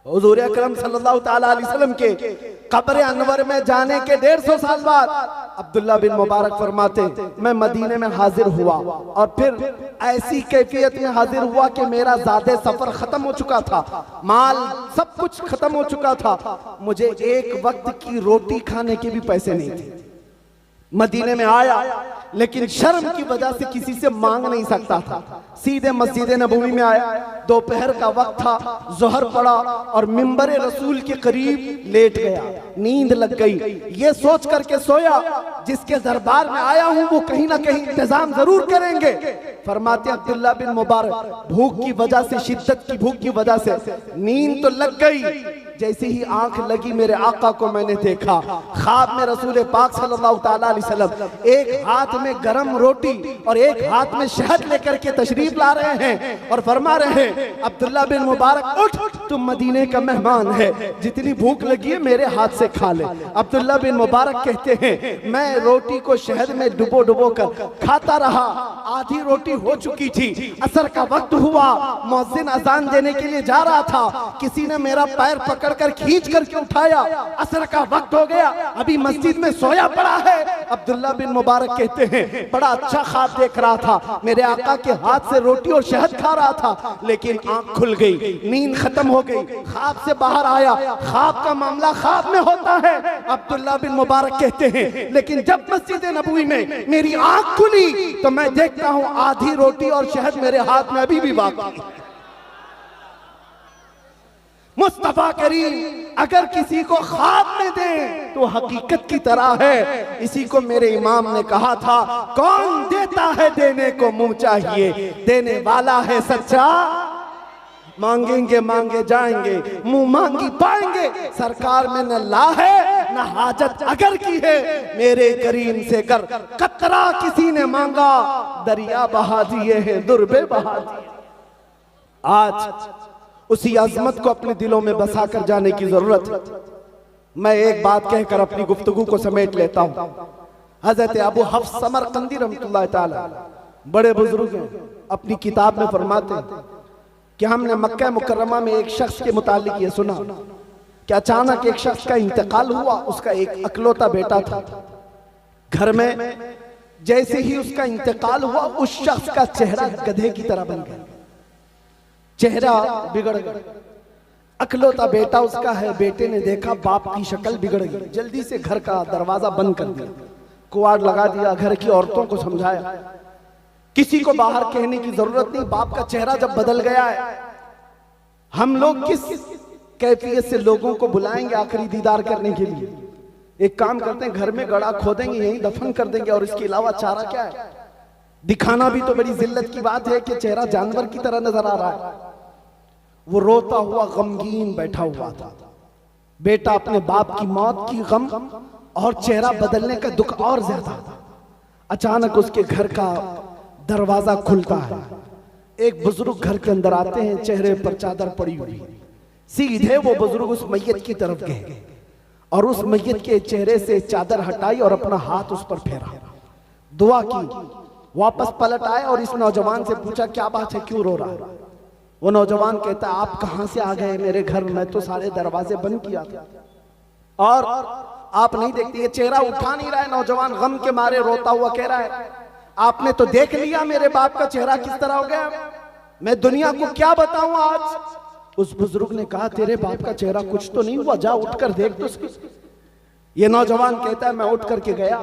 हुजूर अकरम सल्लल्लाहु तआला अलैहि वसल्लम के कब्र अनवर में जाने के 150 साल बाद अब्दुल्ला बिन मुबारक फरमाते मैं मदीने में हाजिर हुआ और फिर ऐसी कैफियत में हाजिर हुआ कि मेरा ज़ादे सफर खत्म हो चुका था, माल सब कुछ खत्म हो चुका था, मुझे एक वक्त की रोटी खाने के भी पैसे नहीं थे। मदीने में आया लेकिन शर्म की वजह से किसी से मांग नहीं सकता था, सीधे मस्जिद नबवी में आया। दोपहर का वक्त था, जोहर पड़ा और मिंबर रसूल के करीब लेट गया, नींद लग गई। ये सोच करके सोया जिसके दरबार में आया हूं वो कहीं ना कहीं इंतजाम जरूर करेंगे। फरमाते अब्दुल्ला बिन मुबारक भूख की वजह से, शिद्दत की भूख की वजह से नींद तो लग गई। जैसे ही आंख लगी मेरे आका को मैंने देखा, ख्वाब में रसूल पाक सल्लल्लाहु तआला अलैहि वसल्लम एक हाथ में गरम रोटी और एक हाथ में शहद लेकर के तशरीफ ला रहे हैं और फरमा रहे हैं अब्दुल्ला बिन मुबारक उठ, तुम मदीने का मेहमान है, जितनी भूख लगी है मेरे हाथ से खा ले। अब्दुल्ला बिन मुबारक कहते हैं मैं रोटी को शहद में डुबो कर खाता रहा, आधी रोटी हो चुकी थी, असर का वक्त हुआ, मुअज्जिन अजान देने के लिए जा रहा था, किसी ने मेरा पैर पकड़कर खींच करके उठाया, असर का वक्त हो गया, अभी मस्जिद में सोया पड़ा है। अब्दुल्ला बिन मुबारक कहते हैं बड़ा अच्छा ख्वाब देख रहा था, मेरे आका के हाथ से रोटी और शहद खा रहा था, लेकिन आंख खुल गई, नींद खत्म हो गई, ख्वाब से बाहर आया। ख्वाब का मामला ख्वाब में होता है। अब्दुल्ला बिन मुबारक कहते हैं लेकिन जब मस्जिद नबवी में मेरी आंख खुली तो मैं देखता हूं आधी रोटी और शहद मेरे हाथ में अभी भी बाकी। मुस्तफा करीम अगर किसी को ख्वाब में दे तो हकीकत की तरह है। इसी को मेरे इमाम ने कहा था, कौन देता है देने को मुंह चाहिए, देने वाला है सच्चा, मांगेंगे मांगे जाएंगे, मुंह मांगी पाएंगे। सरकार में न ला है न हाजत अगर की है, मेरे करीम से कर कतरा किसी ने मांगा, दरिया बहा दिए हैं दुर्बे बहा दिए। आज उसी अजमत को अपने दिलों में बसा कर जाने की जरूरत है। मैं एक बात कहकर अपनी गुफ्तगू को समेट लेता हूं। हजरत अबू हफ्स समरकंदी रहमतुल्लाह ताला बड़े बुजुर्ग हैं, अपनी किताब में फरमाते हैं कि हमने मक्का मुकर्रमा में एक शख्स के मुतालिक ये सुना कि अचानक एक शख्स का इंतकाल हुआ, उसका एक अकलौता बेटा था घर में। जैसे ही उसका इंतकाल हुआ उस शख्स का चेहरा गधे की तरह बन गया, चेहरा बिगड़ गया। अकलौता बेटा उसका है, बेटे ने देखा बाप की शक्ल बिगड़ गई, जल्दी से घर का दरवाजा बंद कर दिया, कुआड़ लगा दिया, घर की औरतों को समझाया, किसी को बाहर कहने की जरूरत नहीं। बाप का चेहरा जब बदल गया है, हम लोग किस कैफियत से लोगों को बुलाएंगे आखिरी दीदार करने के लिए? एक काम करते हैं, घर में गड़ा खोदेंगे, यहीं दफन कर देंगे, और इसके अलावा चारा क्या है? दिखाना भी तो बड़ी जिल्लत की बात है कि चेहरा जानवर की तरह नजर आ रहा है। वो रोता हुआ गमगीन बैठा हुआ था। बेटा अपने बाप की मौत की गम और चेहरा बदलने का दुख और ज्यादा। अचानक उसके घर का दरवाजा खुलता है, एक बुजुर्ग घर के अंदर आते हैं, चेहरे पर चादर पड़ी हुई। सीधे वो बुजुर्ग उस मैयत की तरफ गए और उस मैयत के चेहरे से चादर हटाई और अपना हाथ उस पर फेरा, दुआ की, वापस पलट आए और इस नौजवान से पूछा क्या बात है, क्यों रो रहा है? वो नौजवान कहता है आप कहां से आ गए मेरे घर, मैं तो सारे दरवाजे बंद किया था और आप नहीं देखते। ये चेहरा उठा नहीं रहा है, नौजवान गम के मारे रोता हुआ कह रहा है आपने तो देख लिया मेरे बाप का चेहरा किस तरह हो गया, मैं दुनिया को क्या बताऊं आज। उस बुजुर्ग ने कहा तेरे बाप का चेहरा कुछ तो नहीं हुआ, जा उठकर देख तो सही। ये नौजवान कहता है मैं उठ करके गया,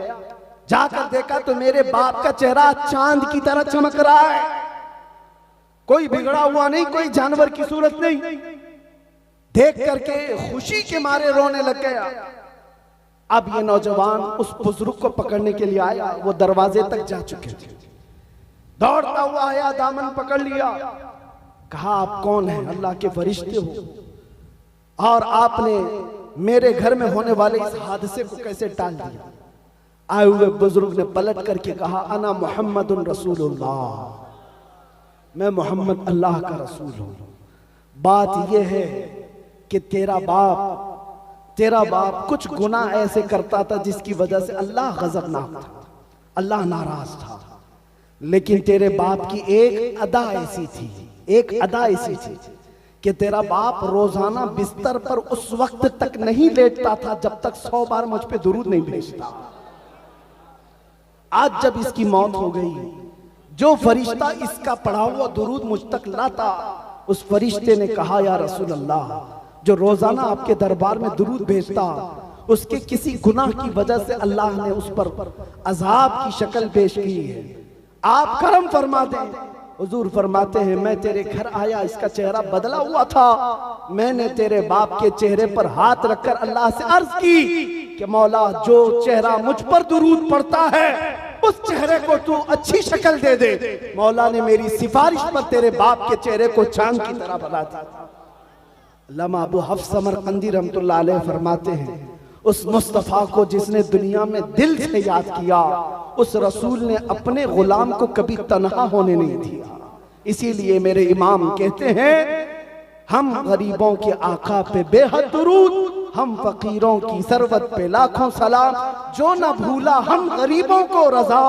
जाकर देखा तो मेरे बाप का चेहरा चांद की तरह चमक रहा है, कोई बिगड़ा हुआ नहीं, कोई जानवर की सूरत नहीं। देख करके खुशी के मारे रोने लग गया। अब ये नौजवान उस बुजुर्ग को पकड़ने के लिए आया, वो दरवाजे तक जा चुके थे, दौड़ता हुआ आया, दामन पकड़ लिया, कहा आप कौन हैं? अल्लाह के फरिश्ते हो और आपने मेरे घर में होने वाले इस हादसे को कैसे टाल दिया? आए हुए बुजुर्ग ने पलट करके कहा अना मुहम्मदुन रसूलुल्लाह, मैं मोहम्मद अल्लाह का रसूल हूं। बात यह है कि तेरा बाप कुछ गुनाह ऐसे करता था जिसकी वजह से अल्लाह गज़बनाक था, अल्लाह नाराज था, लेकिन तेरे बाप की एक अदा ऐसी थी कि तेरा बाप रोजाना बिस्तर पर उस वक्त तक नहीं लेटता था जब तक 100 बार मुझ पे दुरूद नहीं भेजता। आज जब इसकी मौत हो गई, जो फरिश्ता इसका पढ़ा हुआ दुरूद मुझ तक लाता, उस फरिश्ते ने कहा या रसूल अल्लाह, जो रोजाना आपके दरबार में दुरूद भेजता, उसके किसी गुनाह की वजह से अल्लाह ने उस पर अजाब की शक्ल पेश की है, आप करम फरमा दें। हुजूर फरमाते हैं मैं तेरे घर आया, इसका चेहरा बदला हुआ था, मैंने तेरे बाप के चेहरे पर हाथ रखकर अल्लाह से अर्ज की कि मौला जो चेहरा मुझ पर दुरूद पड़ता है उस चेहरे को तू अच्छी शक्ल दे दे। मौला ने मेरी सिफारिश पर तेरे बाप के चेहरे को चांद की तरह बना दिया। अल्लामा अबू हफ्स समरकंदी रहमतुल्लाह अलैह फरमाते हैं उस मुस्तफा को जिसने दुनिया में दिल से याद किया, उस रसूल ने अपने गुलाम को कभी तन्हा होने नहीं दिया। इसीलिए मेरे इमाम कहते हैं हम गरीबों के आका पे बेहद दुरूद, हम फकीरों की सरवत पे लाखों सलाम, जो न भूला हम गरीबों को रजा,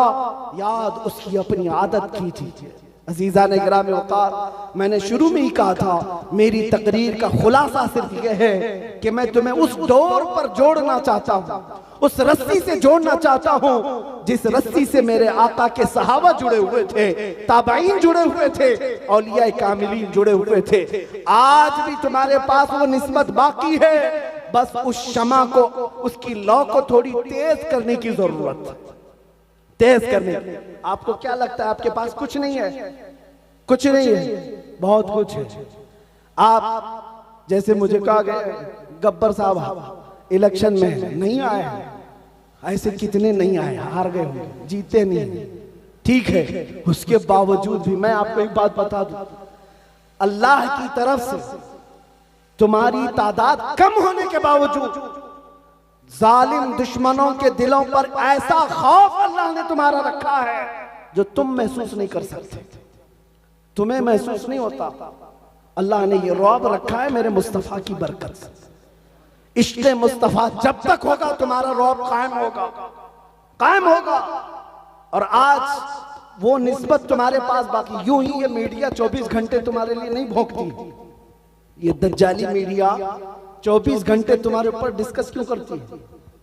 याद उसकी अपनी आदत की थी। अजीजा ने गिराम वक़ार, मैंने शुरू में ही कहा था मेरी तकरीर का खुलासा सिर्फ यह है कि मैं तुम्हें उस डोर पर जोड़ना चाहता हूँ, उस रस्सी से जोड़ना चाहता हूँ जिस रस्सी से मेरे आका के सहाबा जुड़े हुए थे, ताबईन जुड़े हुए थे, औलिया कामिलीन जुड़े हुए थे। आज भी तुम्हारे पास वो निस्बत बाकी है, बस उस शमा को, उसकी लौ को थोड़ी तेज करने की जरूरत है, तेज करने। आपको क्या लगता है आपके पास कुछ नहीं है? कुछ नहीं है, बहुत कुछ है। आप जैसे मुझे कहा गया गब्बर साहब इलेक्शन में नहीं आए, ऐसे कितने नहीं आए, हार गए होंगे, जीते नहीं, ठीक है, उसके बावजूद भी मैं आपको एक बात बता दूं, अल्लाह की तरफ से तुम्हारी तादाद कम होने के बावजूद जालिम दुश्मनों के दिलों पर ऐसा खौफ अल्लाह ने तुम्हारा रखा है जो तुम महसूस नहीं कर सकते, तुम्हें महसूस नहीं होता। अल्लाह ने ये रौब रखा है मेरे मुस्तफा की बरकत से। इश्क़े मुस्तफा जब तक होगा तुम्हारा रौब कायम होगा, कायम होगा। और आज वो निस्बत तुम्हारे पास बाकी, यूं ही ये मीडिया 24 घंटे तुम्हारे लिए नहीं भोंकती, ये दज्जाली मीडिया 24 घंटे तुम्हारे ऊपर डिस्कस क्यों करती है?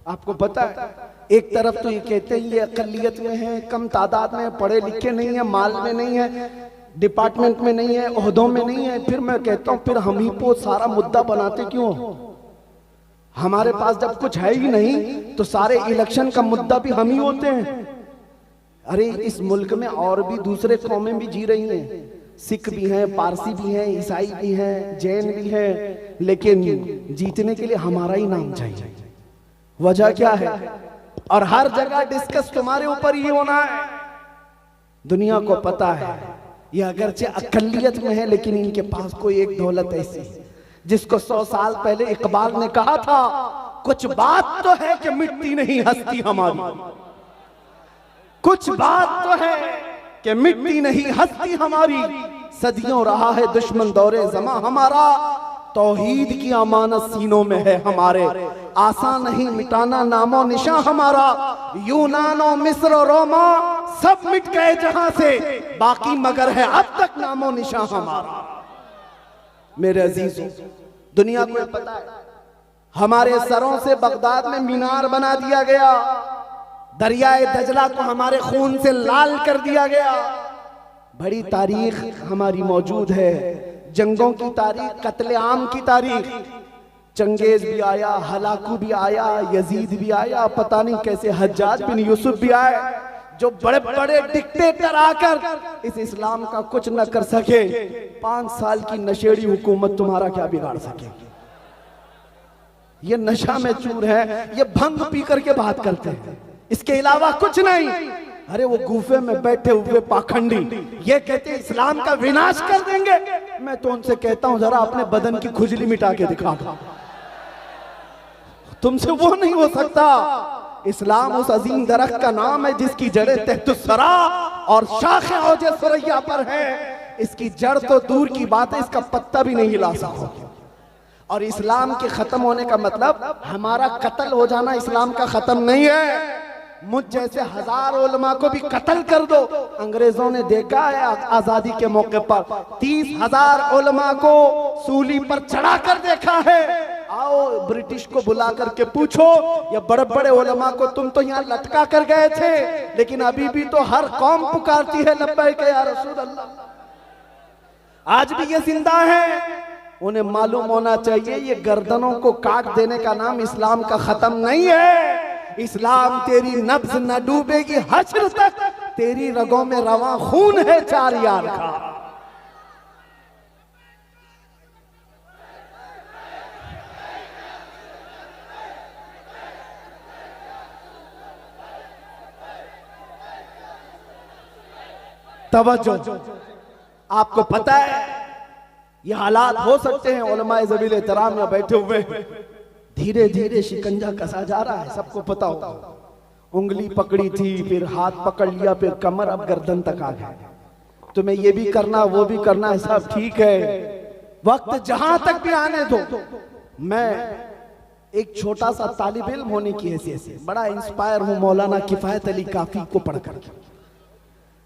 आपको पता है, एक तरफ तो ये कहते हैं ये अकलियत में है, कम तादाद में, पढ़े लिखे नहीं है, माल में नहीं है, डिपार्टमेंट में नहीं है, ओहदों में नहीं है। फिर मैं कहता हूँ फिर हम ही को सारा मुद्दा बनाते क्यों? हमारे पास जब कुछ है ही नहीं तो सारे इलेक्शन का मुद्दा भी हम ही होते हैं। अरे इस मुल्क में और भी दूसरे कौमें भी जी रही हैं, सिख भी हैं, पारसी भी हैं, ईसाई भी हैं, जैन भी हैं, लेकिन जीतने के लिए हमारा ही नाम चाहिए। वजह क्या है? और हर जगह डिस्कस तुम्हारे ऊपर ही होना है। दुनिया को पता है ये अगरचे अकलियत में है, लेकिन इनके पास कोई एक दौलत ऐसी जिसको 100 साल पहले इकबाल ने कहा था कुछ बात तो है कि मिटती नहीं हस्ती हमारी, कुछ बात तो है कि मिटती नहीं हस्ती हमारी। सदियों रहा है दुश्मन दौरे ज़मा हमारा, तौहीद की अमानत सीनों में है हमारे। आसान नहीं मिटाना नामो निशा हमारा, यूनानो मिस्र और रोमा सब मिट गए जहां से, बाकी मगर है अब तक नामो निशा हमारा। मेरे अजीजों, दुनिया को पता है हमारे सरों से बगदाद में मीनार बना दिया गया, दरियाए दजला को हमारे खून से लाल कर दिया गया। बड़ी तारीख हमारी मौजूद है, जंगों की तारीख, कत्ले आम की तारीख। चंगेज भी आया, हलाकू भी आया, यजीद भी आया, पता नहीं कैसे हज्जाज बिन यूसुफ भी आए, जो बड़े बड़े डिक्टेटर आकर इस इस्लाम का कुछ न कर सके। 5 साल की नशेड़ी हुकूमत तुम्हारा क्या बिगाड़ सकेगी? ये नशा में चूर है, ये भंग पी करके बात करते हैं, इसके अलावा कुछ नहीं। अरे वो गुफे में बैठे हुए पाखंडी ये कहते इस्लाम का विनाश कर देंगे। मैं तो उनसे कहता हूं जरा अपने बदन की खुजली मिटा के दिखा दो, तुमसे वो नहीं हो सकता। इस्लाम उस अजीम दरख्त का नाम है जिसकी जड़ें तहतुस्सरा और शाखे औजे सुरैया पर है। इसकी जड़ तो दूर की बात है, इसका पत्ता भी नहीं हिला सकोगे। और इस्लाम के खत्म होने का मतलब हमारा कत्ल हो जाना इस्लाम का खत्म नहीं है। मुझ जैसे 1000 उलमा को भी कत्ल कर दो। अंग्रेजों ने देखा है आजादी के मौके पर 30,000 उलमा को सूली पर चढ़ा कर देखा है। आओ ब्रिटिश को बुला करके पूछो, ये बड़े बड़े उलमा को तुम तो यहाँ लटका कर गए थे, लेकिन अभी भी तो हर कौम पुकारती है लब्बैक या रसूल अल्लाह। आज भी ये जिंदा है। उन्हें मालूम होना चाहिए ये गर्दनों को काट देने का नाम इस्लाम का खत्म नहीं है। इस्लाम तेरी नब्ज न डूबेगी हश्र तक, तेरी रगों में रवा खून है 4 यार का। तवज्जो, आपको पता है ये हालात हो सकते हैं, उलमाए ज़बील एहतराम में बैठे हुए धीरे धीरे शिकंजा कसा जा रहा है, सबको पता होगा। उंगली पकड़ी थी, फिर हाथ पकड़ लिया, फिर कमर, अब गर्दन तक आ गया। तुम्हें ये भी करना वो भी करना है, सब ठीक है, वक्त जहां तक भी आने दो। मैं एक छोटा सा तालिब इल्म होने की हैसियत से बड़ा इंस्पायर हूं मौलाना किफायत अली काफी को पढ़कर।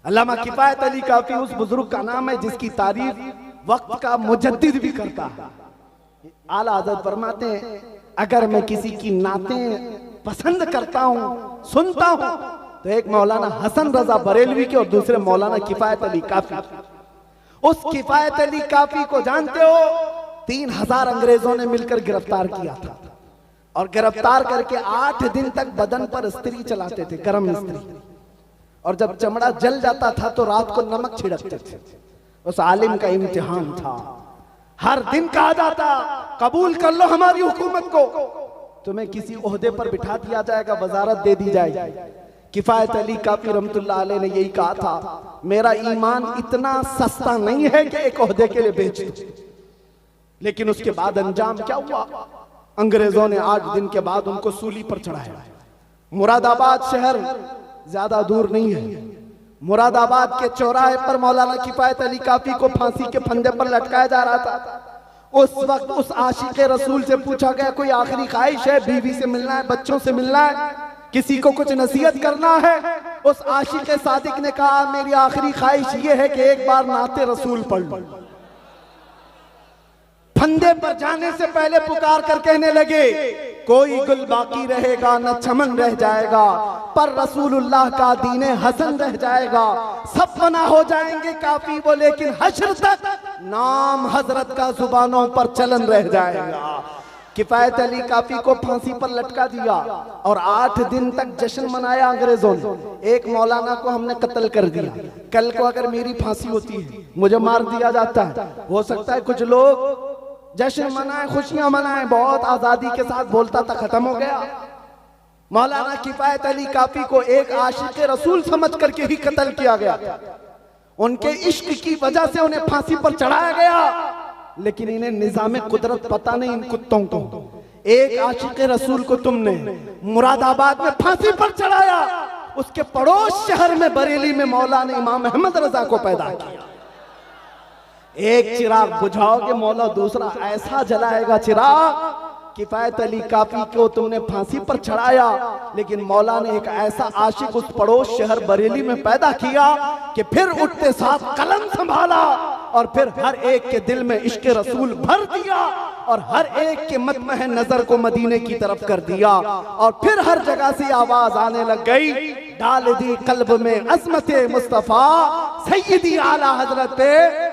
अल्लामा किफायत अली काफी उस बुजुर्ग का नाम है जिसकी तारीफ वक्त का मुजद्दिद भी करता है। आला हज़रत फरमाते हैं अगर मैं किसी की नातें पसंद करता हूं, सुनता हूं, तो एक मौलाना हसन रजा बरेलवी के और दूसरे मौलाना किफायत अली काफी। उस किफायत अली काफी को जानते हो, 3000 अंग्रेजों ने मिलकर गिरफ्तार किया था और गिरफ्तार करके 8 दिन तक बदन पर स्त्री चलाते थे, गर्म स्त्री, और जब चमड़ा जल जाता था तो रात को नमक छिड़कते थे। उस आलिम का इम्तिहान था, हर दिन कहा जाता कबूल कर लो हमारी हुकूमत को, तुम्हें किसी ओहदे पर बिठा दिया जाएगा, वजारत दे दी जाएगी। किफायत अली काफी रहमतुल्लाह अलैह ने यही कहा था, मेरा ईमान इतना सस्ता नहीं है कि एक ओहदे के लिए बेच दूं। लेकिन उसके बाद अंजाम क्या हुआ? अंग्रेजों ने 8 दिन के बाद उनको सूली पर चढ़ाया। मुरादाबाद शहर ज्यादा दूर नहीं है, मुरादाबाद के चौराहे पर मौलाना किफायत अली काफी को फांसी के फंदे पर लटकाया जा रहा था। उस वक्त उस आशिक रसूल से पूछा गया कोई आखिरी ख्वाहिश है? बीवी से मिलना है, बच्चों से मिलना है, किसी को कुछ नसीहत करना है? उस आशिक सादिक ने कहा मेरी आखिरी ख्वाहिश ये है कि एक बार नाते रसूल पढ़ लो। फंदे पर जाने से पहले पुकार कर कहने लगे कोई गुल बाकी रहेगा न चमन रह जाएगा, पर रसूलुल्लाह का दीने हसन रह जाएगा। सब फना हो जाएंगे काफी वो, लेकिन हश्र तक नाम हजरत का जुबानों पर चलन रह जाएगा। किफायत अली काफी को फांसी पर लटका दिया और 8 दिन तक जश्न मनाया अंग्रेजों ने। एक मौलाना को हमने कत्ल कर दिया, कल को अगर मेरी फांसी होती है, मुझे मार दिया जाता है, हो सकता है कुछ लोग जश्न मनाए, खुशियां मनाए, बहुत आजादी के साथ बोलता था, खत्म हो गया। मौलाना किफायत अली काफी को एक आशिक रसूल समझ करके ही कत्ल किया गया। उनके इश्क की वजह से उन्हें फांसी पर चढ़ाया गया, लेकिन इन्हें निजाम कुदरत पता नहीं इन कुत्तों को। एक आशिक रसूल को तुमने मुरादाबाद में फांसी पर चढ़ाया, उसके पड़ोस शहर में बरेली में मौला ने इमाम अहमद रजा को पैदा किया। एक चिराग बुझाओगे, मौला दूसरा ऐसा जलाएगा चिराग। किफायत अली काफी को तुमने फांसी पर चढ़ाया, लेकिन मौला ने एक ऐसा आशिक उस पड़ोस शहर बरेली में पैदा किया कि फिर उठते साथ कलम संभाला और फिर हर एक के दिल में इश्क रसूल भर दिया और हर एक के मतमह नजर को मदीने की तरफ कर दिया। और फिर हर जगह से आवाज आने लग गई, डाल दी कल्ब में अज़मते मुस्तफा सैयदी आला हजरत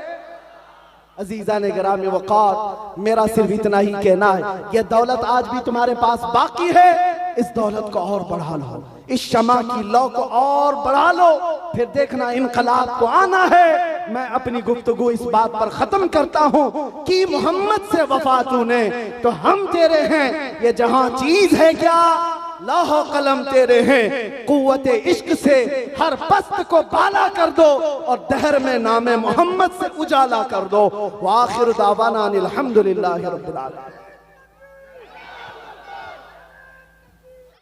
अजीजा ने गिरामी वक़ार। मेरा सिर्फ इतना ही कहना है, यह दौलत आज भी तुम्हारे पास बाकी है, इस दौलत को और बढ़ा लो, इस शमा की लौ को और बढ़ा लो, फिर देखना इनकलाब को आना है। मैं अपनी गुफ्तगू इस बात पर खत्म करता हूँ कि मोहम्मद से वफा तूने तो हम तेरे हैं, ये जहां चीज है क्या लाहो कलम तेरे हैं। कुव्वते इश्क से हर पस्त को बाला कर दो और दहर में नामे मोहम्मद से उजाला कर दो। व आखिर दावाना अनिल हम्दुलिल्लाहि रब्बिल आलमीन।